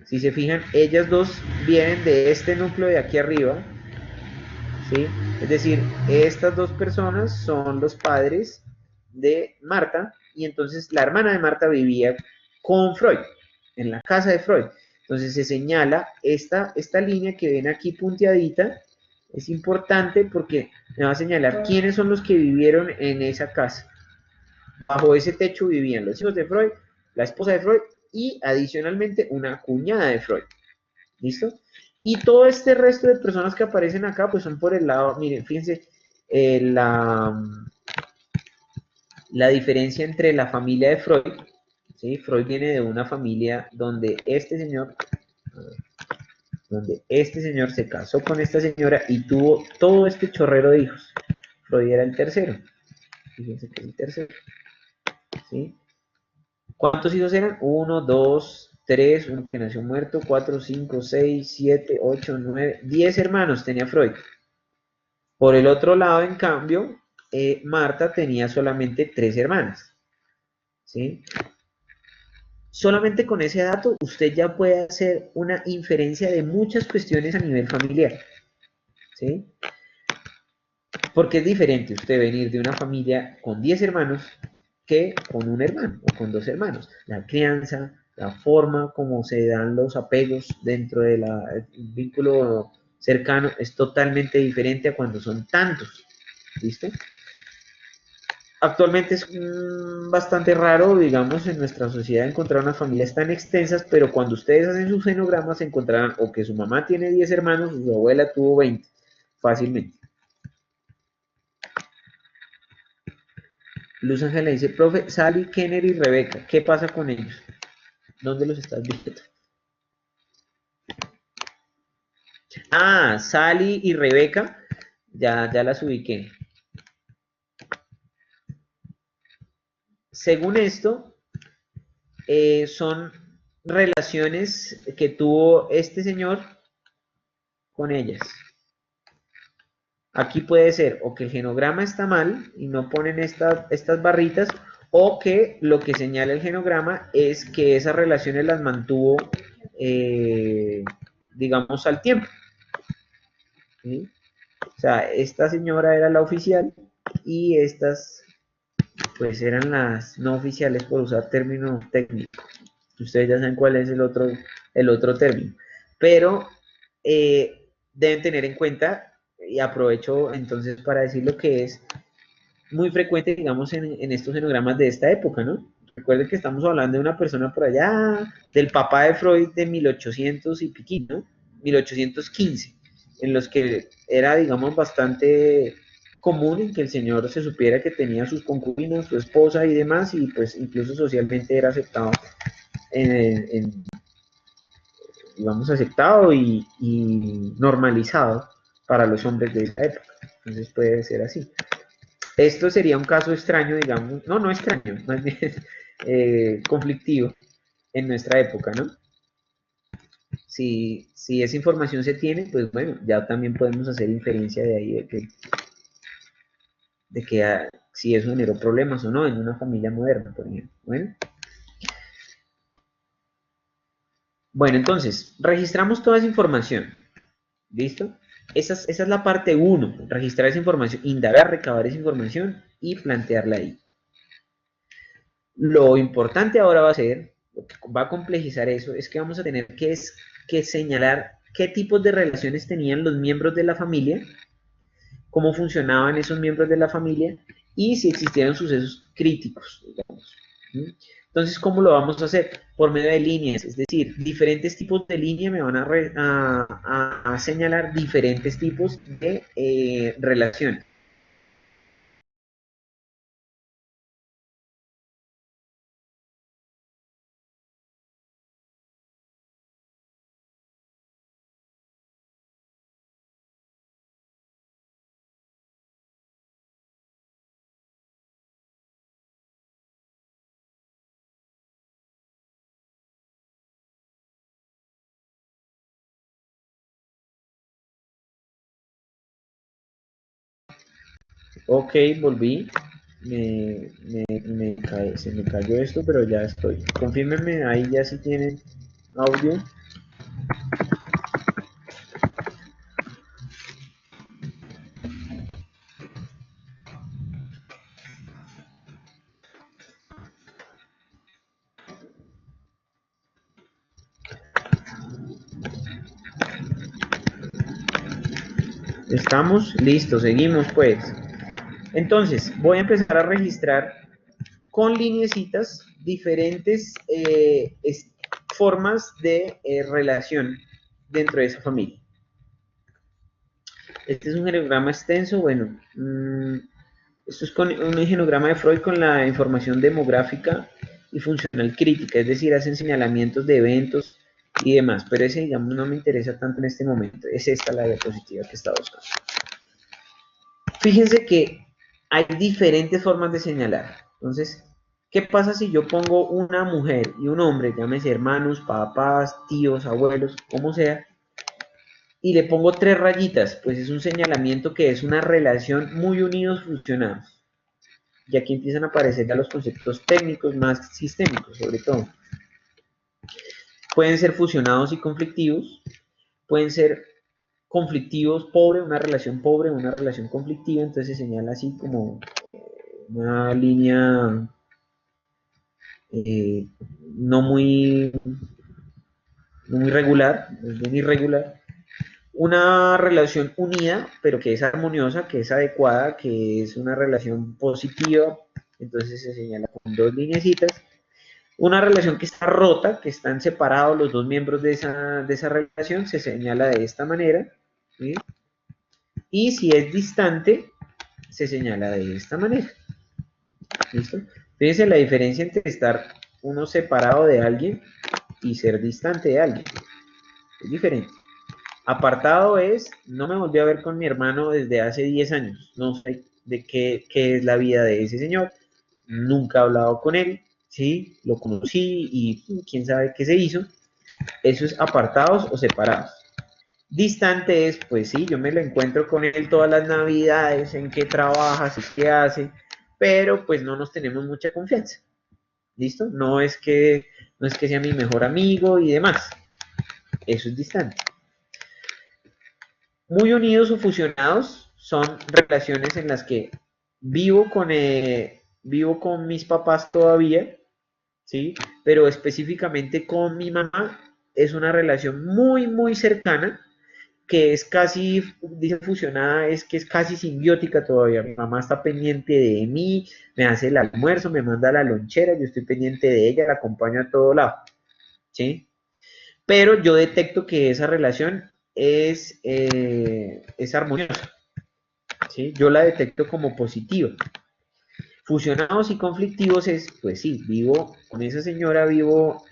Si se fijan, ellas dos vienen de este núcleo de aquí arriba, ¿sí? Es decir, estas dos personas son los padres de Marta y entonces la hermana de Marta vivía con Freud, en la casa de Freud. Entonces se señala esta línea que ven aquí punteadita, es importante porque me va a señalar quiénes son los que vivieron en esa casa. Bajo ese techo vivían los hijos de Freud, la esposa de Freud y adicionalmente una cuñada de Freud. ¿Listo? Y todo este resto de personas que aparecen acá, pues son por el lado, miren, fíjense, eh, la, la diferencia entre la familia de Freud, ¿sí? Freud viene de una familia donde este señor se casó con esta señora y tuvo todo este chorrero de hijos. Freud era el tercero, fíjense que es el tercero, ¿sí? ¿Cuántos hijos eran? Uno, dos, tres, uno que nació muerto, cuatro, cinco, seis, siete, ocho, nueve, 10 hermanos tenía Freud. Por el otro lado, en cambio, Marta tenía solamente 3 hermanas, ¿sí? Solamente con ese dato usted ya puede hacer una inferencia de muchas cuestiones a nivel familiar, ¿sí? Porque es diferente usted venir de una familia con 10 hermanos que con un hermano o con 2 hermanos. La crianza, la forma como se dan los apegos dentro del vínculo cercano es totalmente diferente a cuando son tantos, ¿listo? Actualmente es bastante raro, digamos, en nuestra sociedad encontrar unas familias tan extensas, pero cuando ustedes hacen sus genogramas encontrarán o que su mamá tiene 10 hermanos o su abuela tuvo 20, fácilmente. Luz Ángela dice, profe, Sally, Kenner y Rebeca, ¿qué pasa con ellos? ¿Dónde los estás viendo? Ah, Sally y Rebeca, ya las ubiqué. Según esto, son relaciones que tuvo este señor con ellas. Aquí puede ser o que el genograma está mal y no ponen estas barritas, o que lo que señala el genograma es que esas relaciones las mantuvo, eh, digamos, al tiempo. ¿Sí? O sea, esta señora era la oficial y estas pues eran las no oficiales, por usar término técnico. Ustedes ya saben cuál es el otro término. Pero deben tener en cuenta, y aprovecho entonces para decir lo que es muy frecuente, digamos, en estos genogramas de esta época, ¿no? Recuerden que estamos hablando de una persona por allá, del papá de Freud de 1800 y piquín, ¿no? 1815, en los que era, digamos, bastante común en que el señor se supiera que tenía sus concubinas, su esposa y demás, y pues incluso socialmente era aceptado, digamos, aceptado y normalizado para los hombres de esa época. Entonces puede ser así. Esto sería un caso extraño, digamos, no extraño, más bien conflictivo en nuestra época, ¿no? Si esa información se tiene, pues bueno, ya también podemos hacer inferencia de ahí de que si eso generó problemas o no en una familia moderna, por ejemplo. Bueno, entonces, registramos toda esa información. ¿Listo? Esa es la parte uno, registrar esa información, indagar, recabar esa información y plantearla ahí. Lo importante ahora va a ser, lo que va a complejizar eso, es que vamos a tener que señalar qué tipos de relaciones tenían los miembros de la familia, cómo funcionaban esos miembros de la familia y si existieron sucesos críticos, digamos. ¿Sí? Entonces, ¿cómo lo vamos a hacer? Por medio de líneas, es decir, diferentes tipos de línea me van a señalar diferentes tipos de relaciones. Ok, volví. Se me cayó esto, pero ya estoy. Confírmenme, ahí ya si tienen audio. Estamos listos, seguimos pues. Entonces, voy a empezar a registrar con lineecitas diferentes formas de relación dentro de esa familia. Este es un genograma extenso, bueno, esto es con un genograma de Freud con la información demográfica y funcional crítica, es decir, hacen señalamientos de eventos y demás, pero ese, digamos, no me interesa tanto en este momento, es esta la diapositiva que está buscando. Fíjense que hay diferentes formas de señalar, entonces, ¿qué pasa si yo pongo una mujer y un hombre, llámese hermanos, papás, tíos, abuelos, como sea, y le pongo tres rayitas? Pues es un señalamiento que es una relación muy unidos fusionados. Y aquí empiezan a aparecer ya los conceptos técnicos más sistémicos, sobre todo. Pueden ser fusionados y conflictivos, pueden ser conflictivos pobre, una relación conflictiva, entonces se señala así como una línea eh, no, muy, no muy regular, es bien irregular. Una relación unida, pero que es armoniosa, que es adecuada, que es una relación positiva, entonces se señala con dos lineecitas. Una relación que está rota, que están separados los dos miembros de esa relación, se señala de esta manera. ¿Sí? Y si es distante, se señala de esta manera. ¿Listo? Fíjense la diferencia entre estar uno separado de alguien y ser distante de alguien. Es diferente. Apartado es, no me volví a ver con mi hermano desde hace 10 años. No sé de qué es la vida de ese señor. Nunca he hablado con él. ¿Sí? Lo conocí y quién sabe qué se hizo. Eso es apartados o separados. Distante es, pues sí, yo me lo encuentro con él todas las navidades, en qué trabaja, y qué hace, pero pues no nos tenemos mucha confianza. ¿Listo? No es que sea mi mejor amigo y demás. Eso es distante. Muy unidos o fusionados son relaciones en las que vivo con mis papás todavía, ¿sí? Pero específicamente con mi mamá es una relación muy, muy cercana que es casi, dice fusionada, es que es casi simbiótica todavía. Mi mamá está pendiente de mí, me hace el almuerzo, me manda la lonchera, yo estoy pendiente de ella, la acompaño a todo lado, ¿sí? Pero yo detecto que esa relación es armoniosa, ¿sí? Yo la detecto como positiva. Fusionados y conflictivos es, pues sí, vivo con esa señora, vivo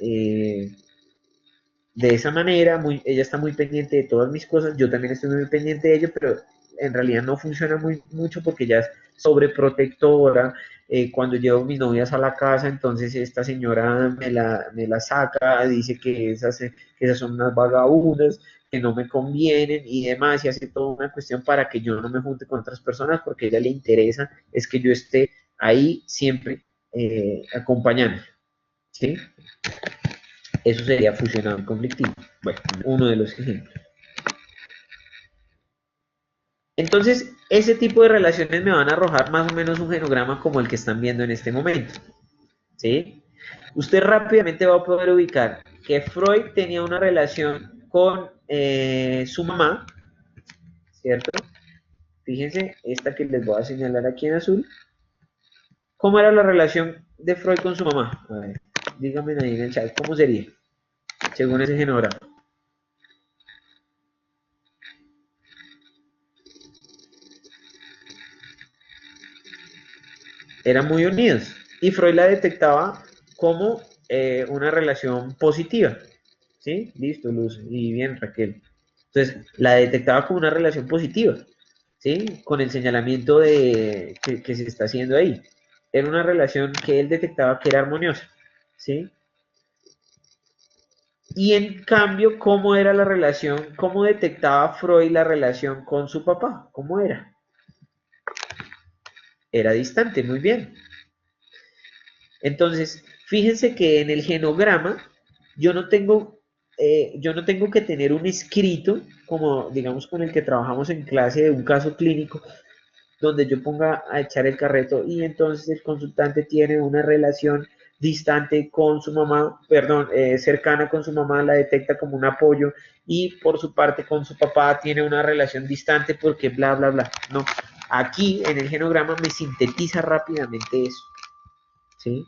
de esa manera, ella está muy pendiente de todas mis cosas, yo también estoy muy pendiente de ello, pero en realidad no funciona mucho porque ella es sobreprotectora. Cuando llevo mis novias a la casa, entonces esta señora me la saca, dice que esas son unas vagabundas, que no me convienen y demás, y hace toda una cuestión para que yo no me junte con otras personas porque a ella le interesa es que yo esté ahí siempre acompañando, ¿sí? Eso sería fusionado conflictivo. Bueno, uno de los ejemplos. Entonces, ese tipo de relaciones me van a arrojar más o menos un genograma como el que están viendo en este momento. ¿Sí? Usted rápidamente va a poder ubicar que Freud tenía una relación con su mamá, ¿cierto? Fíjense, esta que les voy a señalar aquí en azul. ¿Cómo era la relación de Freud con su mamá? A ver, díganme ahí en el chat, ¿cómo sería? Según ese genograma. Eran muy unidos y Freud la detectaba como una relación positiva. ¿Sí? Listo, Luz. Y bien, Raquel. Entonces, la detectaba como una relación positiva. ¿Sí? Con el señalamiento que se está haciendo ahí. Era una relación que él detectaba que era armoniosa. ¿Sí? Y en cambio, ¿cómo era la relación? ¿Cómo detectaba Freud la relación con su papá? ¿Cómo era? era distante, muy bien. Entonces, fíjense que en el genograma yo no tengo, yo no tengo que tener un escrito, como digamos con el que trabajamos en clase de un caso clínico, donde yo ponga a echar el carreto y entonces el consultante tiene una relación distante con su mamá, perdón, cercana con su mamá, la detecta como un apoyo y por su parte con su papá tiene una relación distante porque bla, bla, bla. No, aquí en el genograma me sintetiza rápidamente eso, ¿sí?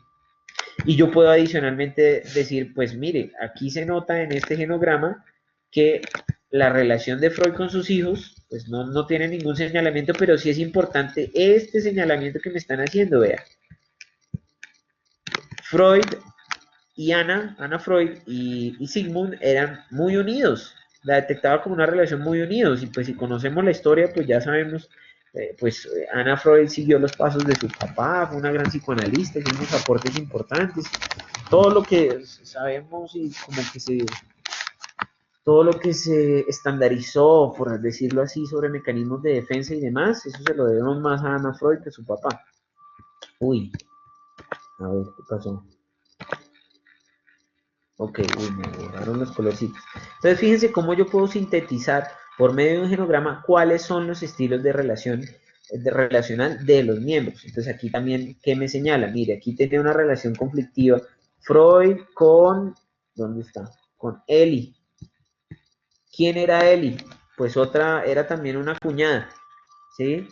Y yo puedo adicionalmente decir, pues mire, aquí se nota en este genograma que la relación de Freud con sus hijos, pues no tiene ningún señalamiento, pero sí es importante este señalamiento que me están haciendo, vea. Freud y Ana Freud y Sigmund eran muy unidos, la detectaba como una relación muy unidos, y pues si conocemos la historia, pues ya sabemos, Ana Freud siguió los pasos de su papá, fue una gran psicoanalista, hizo unos aportes importantes, todo lo que sabemos y como que todo lo que se estandarizó, por decirlo así, sobre mecanismos de defensa y demás, eso se lo debemos más a Ana Freud que a su papá. Uy, a ver, ¿qué pasó? Ok, uy, me borraron los colorcitos. Entonces, fíjense cómo yo puedo sintetizar por medio de un genograma cuáles son los estilos de relación de relacional de los miembros. Entonces, aquí también, ¿qué me señala? Mire, aquí tenía una relación conflictiva Freud con, ¿dónde está? Con Eli. ¿Quién era Eli? Pues otra, era también una cuñada, ¿sí?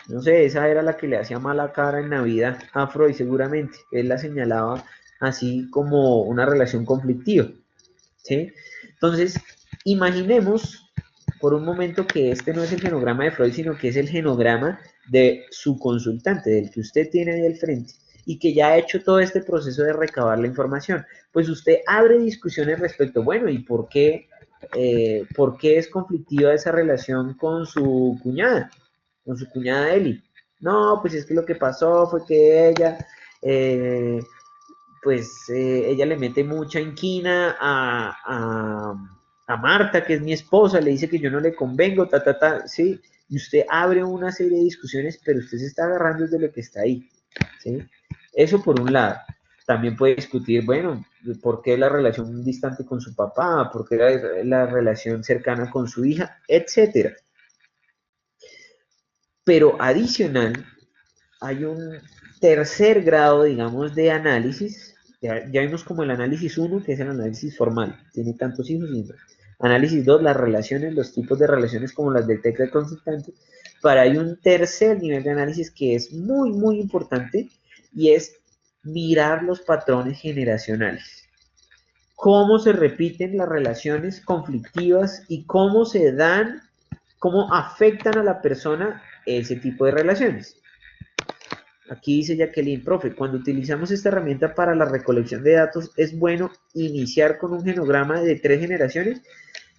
No sé, esa era la que le hacía mala cara en Navidad a Freud, seguramente. Él la señalaba así como una relación conflictiva, ¿sí? Entonces, imaginemos por un momento que este no es el genograma de Freud, sino que es el genograma de su consultante, del que usted tiene ahí al frente, y que ya ha hecho todo este proceso de recabar la información. Pues usted abre discusiones respecto, bueno, ¿y por qué es conflictiva esa relación con su cuñada Eli? No, pues es que lo que pasó fue que eh, ella le mete mucha inquina a Marta, que es mi esposa, le dice que yo no le convengo, ¿sí? Y usted abre una serie de discusiones, pero usted se está agarrando desde lo que está ahí, ¿sí? Eso por un lado. También puede discutir, bueno, por qué la relación distante con su papá, por qué la relación cercana con su hija, etcétera. Pero adicional, hay un tercer grado, digamos, de análisis. Ya vimos como el análisis 1, que es el análisis formal, tiene tantos hijos y demás. Análisis 2, las relaciones, los tipos de relaciones como las detecta el consultante. Pero hay un tercer nivel de análisis que es muy, muy importante y es mirar los patrones generacionales. Cómo se repiten las relaciones conflictivas y cómo se dan, cómo afectan a la persona ese tipo de relaciones. Aquí dice Jacqueline, profe, cuando utilizamos esta herramienta para la recolección de datos, ¿es bueno iniciar con un genograma de 3 generaciones?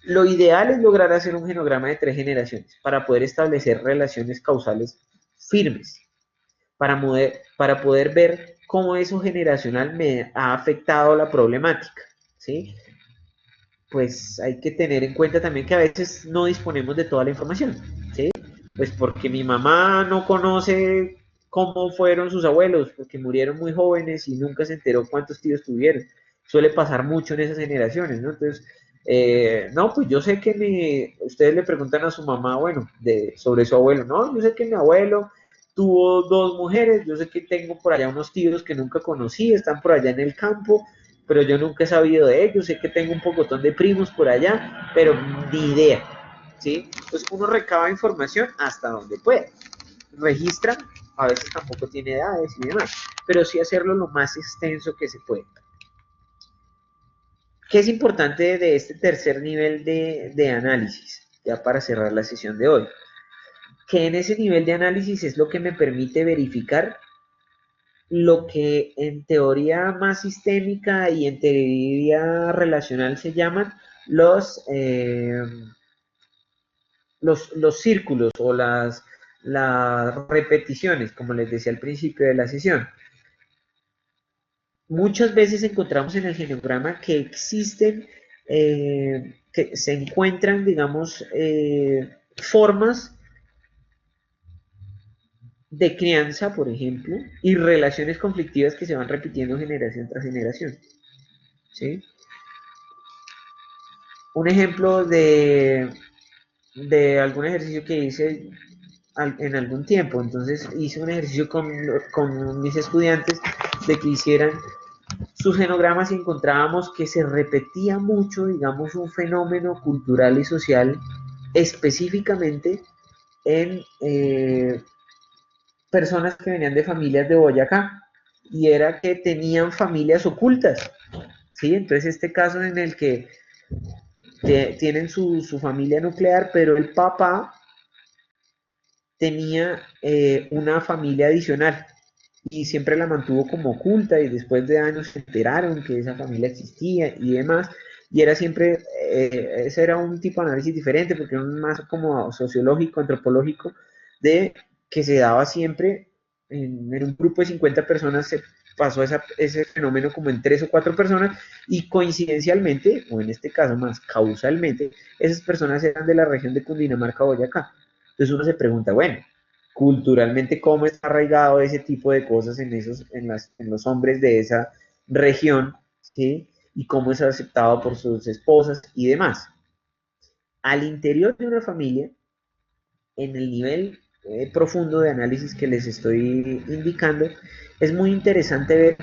Lo ideal es lograr hacer un genograma de 3 generaciones para poder establecer relaciones causales firmes, para poder ver cómo eso generacional me ha afectado la problemática, ¿sí? Pues hay que tener en cuenta también que a veces no disponemos de toda la información, ¿sí? Pues porque mi mamá no conoce cómo fueron sus abuelos, porque murieron muy jóvenes y nunca se enteró cuántos tíos tuvieron. Suele pasar mucho en esas generaciones, ¿no? Entonces, no, pues yo sé que ustedes le preguntan a su mamá, bueno, sobre su abuelo, no, yo sé que mi abuelo tuvo 2 mujeres, yo sé que tengo por allá unos tíos que nunca conocí, están por allá en el campo, pero yo nunca he sabido de ellos, sé que tengo un pocotón de primos por allá, pero ni idea, ¿sí? Entonces uno recaba información hasta donde puede, registra, a veces tampoco tiene edades y demás, pero sí hacerlo lo más extenso que se puede. ¿Qué es importante de este tercer nivel de análisis? Ya para cerrar la sesión de hoy. Que en ese nivel de análisis es lo que me permite verificar lo que en teoría más sistémica y en teoría relacional se llaman los, eh, los círculos o las repeticiones, como les decía al principio de la sesión. Muchas veces encontramos en el genograma que existen, que se encuentran, digamos, formas de crianza, por ejemplo, y relaciones conflictivas que se van repitiendo generación tras generación. ¿Sí? Un ejemplo de algún ejercicio que hice en algún tiempo. Entonces hice un ejercicio con mis estudiantes de que hicieran sus genogramas y encontrábamos que se repetía mucho, digamos, un fenómeno cultural y social específicamente en personas que venían de familias de Boyacá y era que tenían familias ocultas, ¿sí? Entonces este caso en el que tienen su familia nuclear, pero el papá tenía una familia adicional y siempre la mantuvo como oculta y después de años se enteraron que esa familia existía y demás. Y era siempre, ese era un tipo de análisis diferente porque era más como sociológico, antropológico, de que se daba siempre en un grupo de 50 personas, se pasó ese fenómeno como en 3 o 4 personas y coincidencialmente, o en este caso más causalmente, esas personas eran de la región de Cundinamarca, Boyacá. Entonces uno se pregunta, bueno, culturalmente cómo está arraigado ese tipo de cosas en los hombres de esa región, ¿sí? Y cómo es aceptado por sus esposas y demás. Al interior de una familia, en el nivel profundo de análisis que les estoy indicando, es muy interesante ver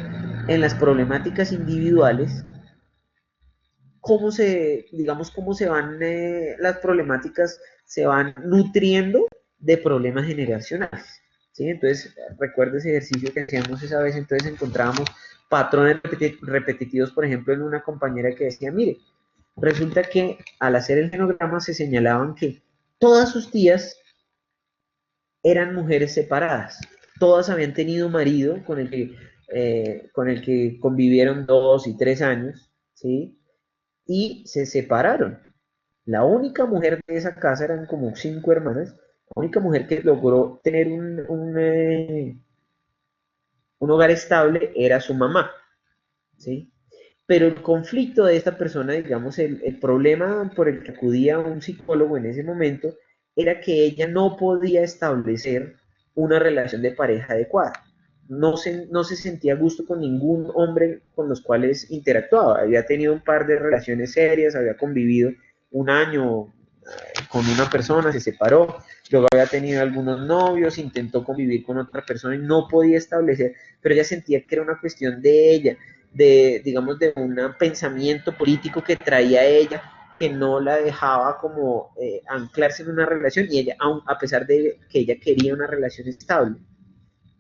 en las problemáticas individuales digamos, cómo se van, las problemáticas se van nutriendo de problemas generacionales. ¿Sí? Entonces, recuerdo ese ejercicio que hacíamos esa vez, entonces encontrábamos patrones repetitivos, por ejemplo, en una compañera que decía, mire, resulta que al hacer el genograma se señalaban que todas sus tías eran mujeres separadas, todas habían tenido marido con el que convivieron 2 y 3 años, ¿sí? Y se separaron. La única mujer de esa casa, eran como 5 hermanas, la única mujer que logró tener un hogar estable era su mamá, ¿sí? Pero el conflicto de esta persona, digamos, el problema por el que acudía a un psicólogo en ese momento, era que ella no podía establecer una relación de pareja adecuada. No se sentía a gusto con ningún hombre con los cuales interactuaba. Había tenido un par de relaciones serias, había convivido un año con una persona, se separó, luego había tenido algunos novios, intentó convivir con otra persona y no podía establecer, pero ella sentía que era una cuestión de ella, digamos, de un pensamiento político que traía ella, que no la dejaba como anclarse en una relación y ella, a pesar de que ella quería una relación estable.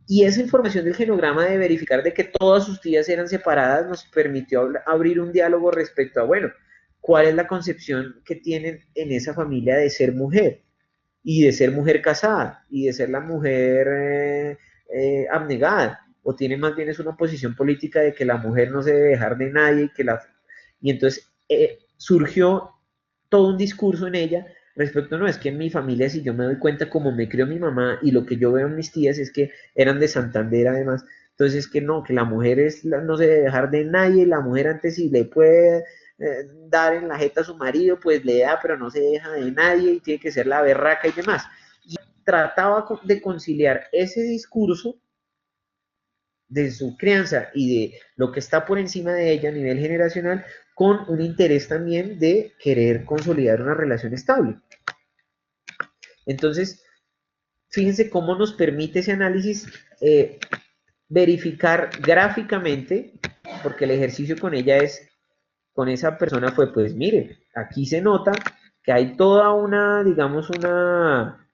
Y esa información del genograma de verificar de que todas sus tías eran separadas nos permitió abrir un diálogo respecto a, bueno, cuál es la concepción que tienen en esa familia de ser mujer y de ser mujer casada y de ser la mujer abnegada, o tiene más bien es una posición política de que la mujer no se debe dejar de nadie y entonces surgió todo un discurso en ella respecto, no, es que en mi familia, si yo me doy cuenta como me crió mi mamá y lo que yo veo en mis tías es que eran de Santander además, entonces es que no, que la mujer no se debe dejar de nadie, la mujer antes si le puede dar en la jeta a su marido, pues le da, pero no se deja de nadie y tiene que ser la berraca y demás. Y trataba de conciliar ese discurso de su crianza y de lo que está por encima de ella a nivel generacional con un interés también de querer consolidar una relación estable. Entonces, fíjense cómo nos permite ese análisis verificar gráficamente, porque el ejercicio con esa persona fue, pues mire, aquí se nota que hay toda una, digamos, una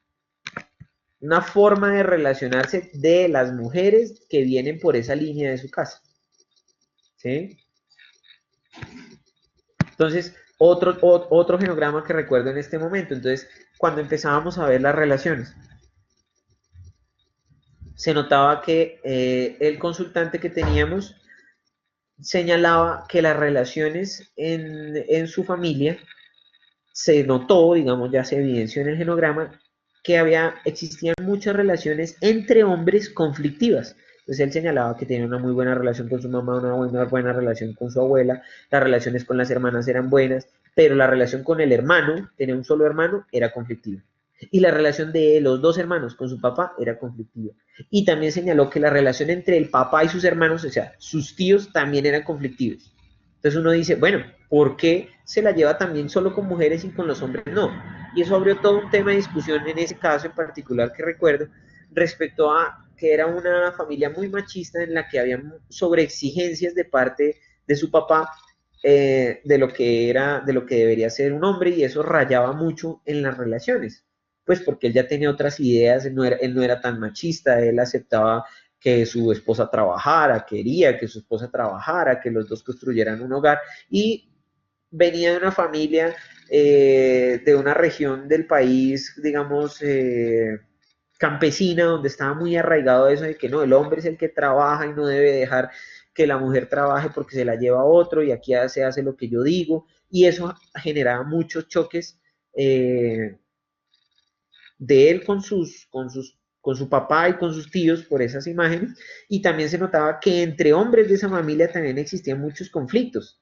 forma de relacionarse de las mujeres que vienen por esa línea de su casa. ¿Sí? Entonces, otro genograma que recuerdo en este momento. Entonces, cuando empezábamos a ver las relaciones, se notaba que el consultante que teníamos señalaba que las relaciones en su familia se notó, digamos, ya se evidenció en el genograma, que existían muchas relaciones entre hombres conflictivas. Entonces él señalaba que tenía una muy buena relación con su mamá, una buena relación con su abuela, las relaciones con las hermanas eran buenas, pero la relación con el hermano, tenía un solo hermano, era conflictiva. Y la relación de los dos hermanos con su papá era conflictiva. Y también señaló que la relación entre el papá y sus hermanos, o sea, sus tíos, también eran conflictivos. Entonces uno dice, bueno, ¿por qué se la lleva también solo con mujeres y con los hombres no? Y eso abrió todo un tema de discusión en ese caso en particular que recuerdo, respecto a que era una familia muy machista en la que había sobreexigencias de parte de su papá de lo que debería ser un hombre, y eso rayaba mucho en las relaciones, pues porque él ya tenía otras ideas, él no era tan machista, él aceptaba que su esposa trabajara, quería que su esposa trabajara, que los dos construyeran un hogar, y venía de una familia de una región del país, digamos, campesina, donde estaba muy arraigado eso de que no, el hombre es el que trabaja y no debe dejar que la mujer trabaje porque se la lleva a otro y aquí se hace lo que yo digo, y eso generaba muchos choques de él con su papá y con sus tíos por esas imágenes, y también se notaba que entre hombres de esa familia también existían muchos conflictos,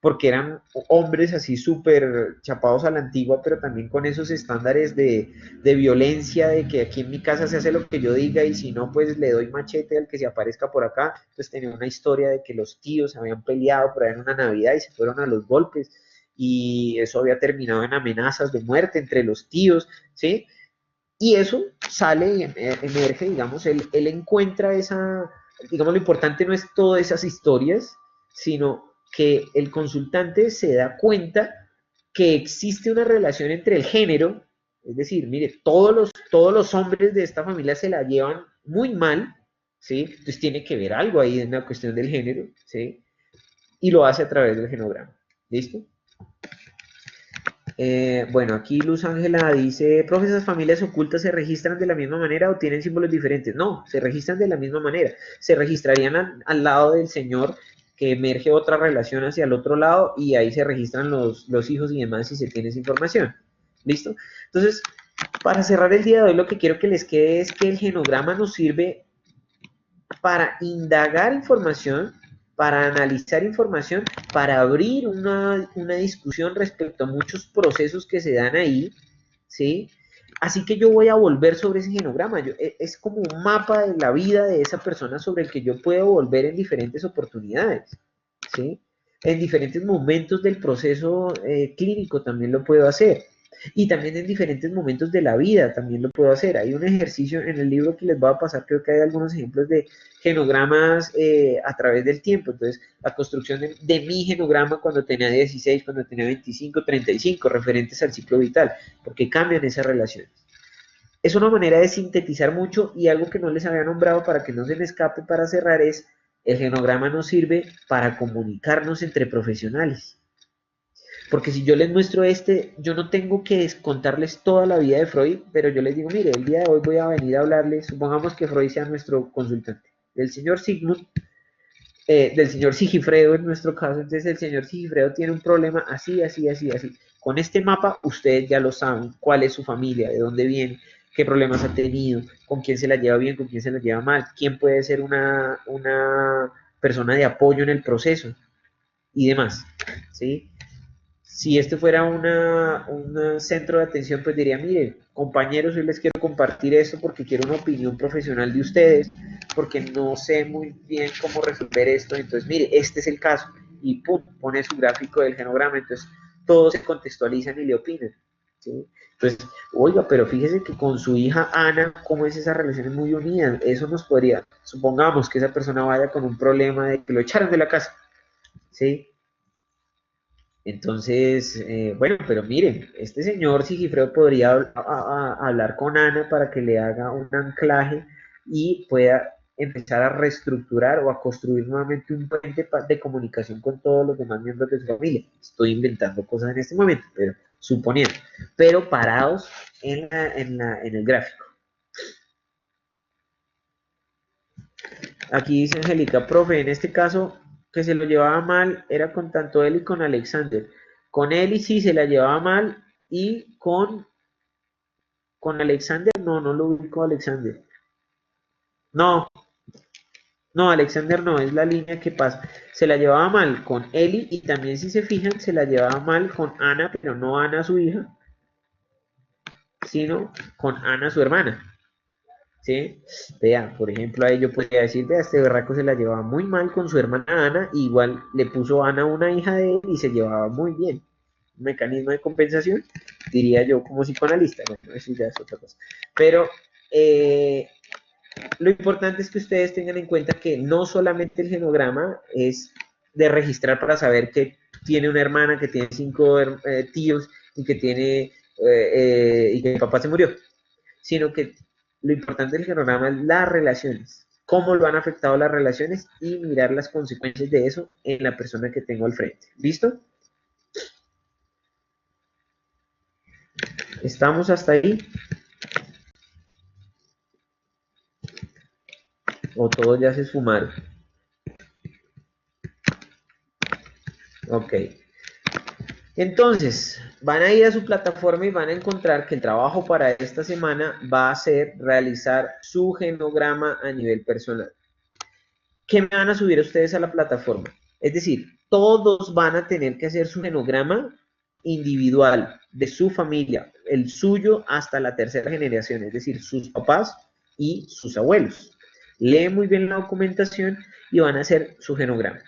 porque eran hombres así súper chapados a la antigua, pero también con esos estándares de violencia, de que aquí en mi casa se hace lo que yo diga y si no, pues le doy machete al que se aparezca por acá. Entonces tenía una historia de que los tíos habían peleado por ahí en una Navidad y se fueron a los golpes, y eso había terminado en amenazas de muerte entre los tíos, ¿sí? Y eso sale y emerge, digamos, él encuentra esa, digamos, lo importante no es todas esas historias, sino que el consultante se da cuenta que existe una relación entre el género, es decir, mire, todos los hombres de esta familia se la llevan muy mal, ¿sí? Entonces tiene que ver algo ahí en la cuestión del género, ¿sí? Y lo hace a través del genograma, ¿listo? Bueno, aquí Luz Ángela dice, profe, ¿esas familias ocultas se registran de la misma manera o tienen símbolos diferentes? No, se registran de la misma manera. Se registrarían al lado del señor, que emerge otra relación hacia el otro lado, y ahí se registran los hijos y demás si se tiene esa información. ¿Listo? Entonces, para cerrar el día de hoy, lo que quiero que les quede es que el genograma nos sirve para indagar información, para analizar información, para abrir una discusión respecto a muchos procesos que se dan ahí, ¿sí? Así que yo voy a volver sobre ese genograma. Es como un mapa de la vida de esa persona sobre el que yo puedo volver en diferentes oportunidades, ¿sí? En diferentes momentos del proceso clínico también lo puedo hacer. Y también en diferentes momentos de la vida también lo puedo hacer. Hay un ejercicio en el libro que les va a pasar, creo que hay algunos ejemplos de genogramas a través del tiempo. Entonces, la construcción de mi genograma cuando tenía 16, cuando tenía 25, 35, referentes al ciclo vital, porque cambian esas relaciones. Es una manera de sintetizar mucho, y algo que no les había nombrado para que no se me escape para cerrar es, el genograma nos sirve para comunicarnos entre profesionales. Porque si yo les muestro yo no tengo que contarles toda la vida de Freud, pero yo les digo, mire, el día de hoy voy a venir a hablarles, supongamos que Freud sea nuestro consultante, del señor Sigmund, del señor Sigifredo en nuestro caso. Entonces el señor Sigifredo tiene un problema así, así, así, así. Con este mapa ustedes ya lo saben, cuál es su familia, de dónde viene, qué problemas ha tenido, con quién se la lleva bien, con quién se la lleva mal, quién puede ser una persona de apoyo en el proceso y demás, ¿sí? Si este fuera un centro de atención, pues diría, mire, compañeros, hoy les quiero compartir esto porque quiero una opinión profesional de ustedes, porque no sé muy bien cómo resolver esto. Entonces, mire, este es el caso. Y pum, pone su gráfico del genograma. Entonces, todos se contextualizan y le opinan, ¿sí? Entonces, oiga, pero fíjese que con su hija Ana, cómo es esa relación, es muy unida. Eso nos podría, supongamos que esa persona vaya con un problema de que lo echaron de la casa, ¿sí? Entonces, bueno, pero miren, este señor Sigifredo podría hablar con Ana para que le haga un anclaje y pueda empezar a reestructurar o a construir nuevamente un puente de comunicación con todos los demás miembros de su familia. Estoy inventando cosas en este momento, pero suponiendo, pero parados en el gráfico. Aquí dice Angélica, profe, en este caso que se lo llevaba mal era con tanto él y con Alexander. Con él y sí se la llevaba mal, y con Alexander no lo ubico a Alexander. No, no, Alexander no, es la línea que pasa. Se la llevaba mal con Eli, y también si se fijan se la llevaba mal con Ana, pero no Ana su hija. sino con Ana, su hermana. ¿Sí? Vea, por ejemplo, ahí yo podría decir, vea, este berraco se la llevaba muy mal con su hermana Ana, y igual le puso Ana una hija de él y se llevaba muy bien. Un mecanismo de compensación, diría yo como psicoanalista, bueno, eso ya es otra cosa. Pero lo importante es que ustedes tengan en cuenta que no solamente el genograma es de registrar para saber que tiene una hermana, que tiene 5 tíos y que tiene y que el papá se murió, sino que lo importante del genograma es las relaciones, cómo lo han afectado las relaciones y mirar las consecuencias de eso en la persona que tengo al frente. ¿Listo? ¿Estamos hasta ahí? ¿O todos ya se esfumaron? Ok. Entonces, van a ir a su plataforma y van a encontrar que el trabajo para esta semana va a ser realizar su genograma a nivel personal. ¿Qué me van a subir ustedes a la plataforma? Es decir, todos van a tener que hacer su genograma individual de su familia, el suyo hasta la tercera generación, es decir, sus papás y sus abuelos. Leen muy bien la documentación y van a hacer su genograma.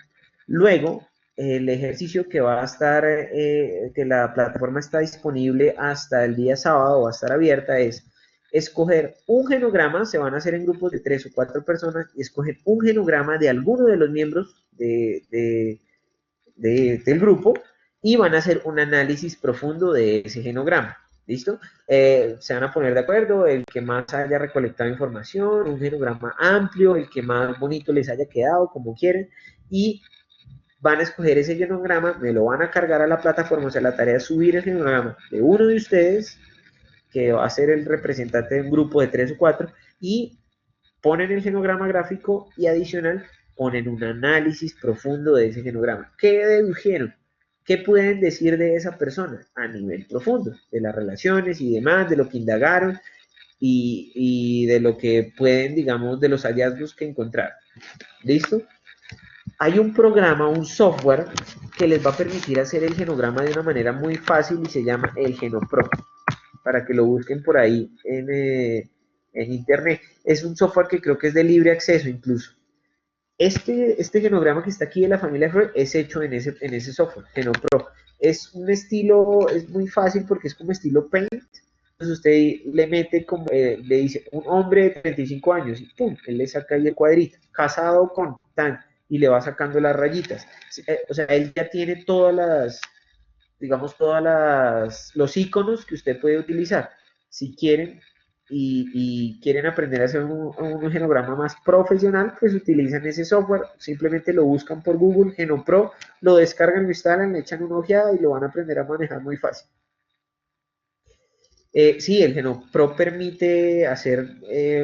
Luego, el ejercicio que va a estar, que la plataforma está disponible hasta el día sábado, va a estar abierta, es escoger un genograma, se van a hacer en grupos de 3 o 4 personas, y escoger un genograma de alguno de los miembros del grupo y van a hacer un análisis profundo de ese genograma. ¿Listo? Se van a poner de acuerdo, el que más haya recolectado información, un genograma amplio, el que más bonito les haya quedado, como quieren, y van a escoger ese genograma, me lo van a cargar a la plataforma, o sea, la tarea es subir el genograma de uno de ustedes, que va a ser el representante de un grupo de 3 o 4, y ponen el genograma gráfico y adicional ponen un análisis profundo de ese genograma. ¿Qué dedujeron? ¿Qué pueden decir de esa persona a nivel profundo? De las relaciones y demás, de lo que indagaron y de lo que pueden, digamos, de los hallazgos que encontraron. ¿Listo? Hay un programa, un software que les va a permitir hacer el genograma de una manera muy fácil y se llama el GenoPro, para que lo busquen por ahí en internet. Es un software que creo que es de libre acceso incluso. Este genograma que está aquí de la familia Freud es hecho en ese software, GenoPro. Es un estilo, es muy fácil porque es como estilo Paint. Entonces usted le mete como, le dice, un hombre de 35 años y pum, él le saca ahí el cuadrito, casado con tan, y le va sacando las rayitas. O sea, él ya tiene todas las, digamos, los iconos que usted puede utilizar. Si quieren y quieren aprender a hacer un genograma más profesional, pues utilizan ese software, simplemente lo buscan por Google, GenoPro, lo descargan, lo instalan, le echan una ojeada y lo van a aprender a manejar muy fácil. Sí, el GenoPro permite hacer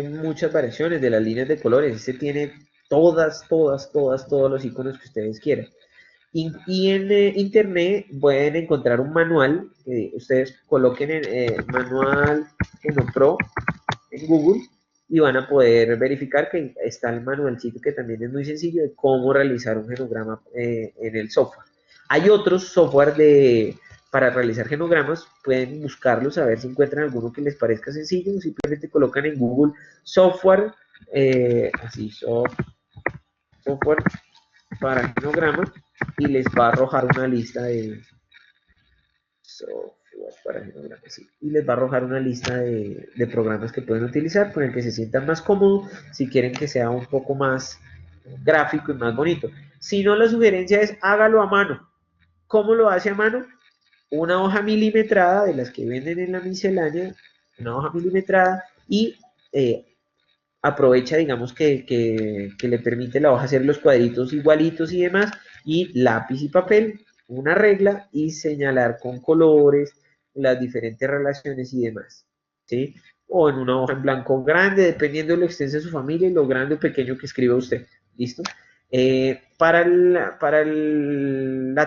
muchas variaciones de las líneas de colores. Este tiene todos los iconos que ustedes quieran. Y en internet pueden encontrar un manual, ustedes coloquen en manual GenoPro en Google y van a poder verificar que está el manualcito que también es muy sencillo de cómo realizar un genograma en el software. Hay otros software para realizar genogramas, pueden buscarlos a ver si encuentran alguno que les parezca sencillo, simplemente colocan en Google software, así, software para genograma y les va a arrojar una lista de software para genograma, sí, y les va a arrojar una lista de programas que pueden utilizar con el que se sientan más cómodos si quieren que sea un poco más gráfico y más bonito. Si no, la sugerencia es hágalo a mano. ¿Cómo lo hace a mano? Una hoja milimetrada de las que venden en la miscelánea, una hoja milimetrada y aprovecha, digamos, que le permite la hoja hacer los cuadritos igualitos y demás, y lápiz y papel, una regla y señalar con colores las diferentes relaciones y demás, ¿sí? O en una hoja en blanco grande, dependiendo de lo extensa de su familia y lo grande o pequeño que escriba usted, ¿listo? La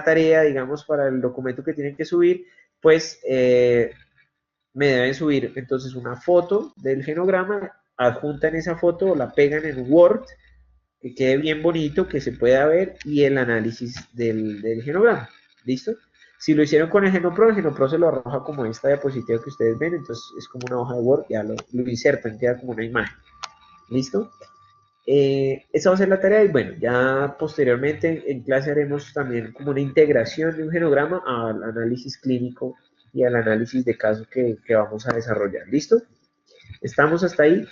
tarea, digamos, para el documento que tienen que subir, pues me deben subir entonces una foto del genograma, adjuntan esa foto, la pegan en Word, que quede bien bonito, que se pueda ver, y el análisis del genograma. ¿Listo? Si lo hicieron con el Genopro se lo arroja como esta diapositiva que ustedes ven, entonces es como una hoja de Word, ya lo insertan, queda como una imagen. ¿Listo? Esa va a ser la tarea y bueno, ya posteriormente en clase haremos también como una integración de un genograma al análisis clínico y al análisis de caso que vamos a desarrollar. ¿Listo? ¿Estamos hasta ahí?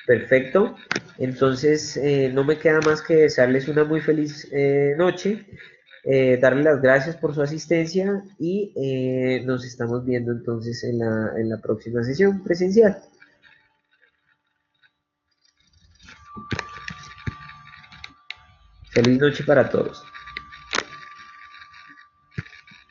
Perfecto. Entonces, no me queda más que desearles una muy feliz noche, darles las gracias por su asistencia y nos estamos viendo entonces en la próxima sesión presencial. Feliz noche para todos.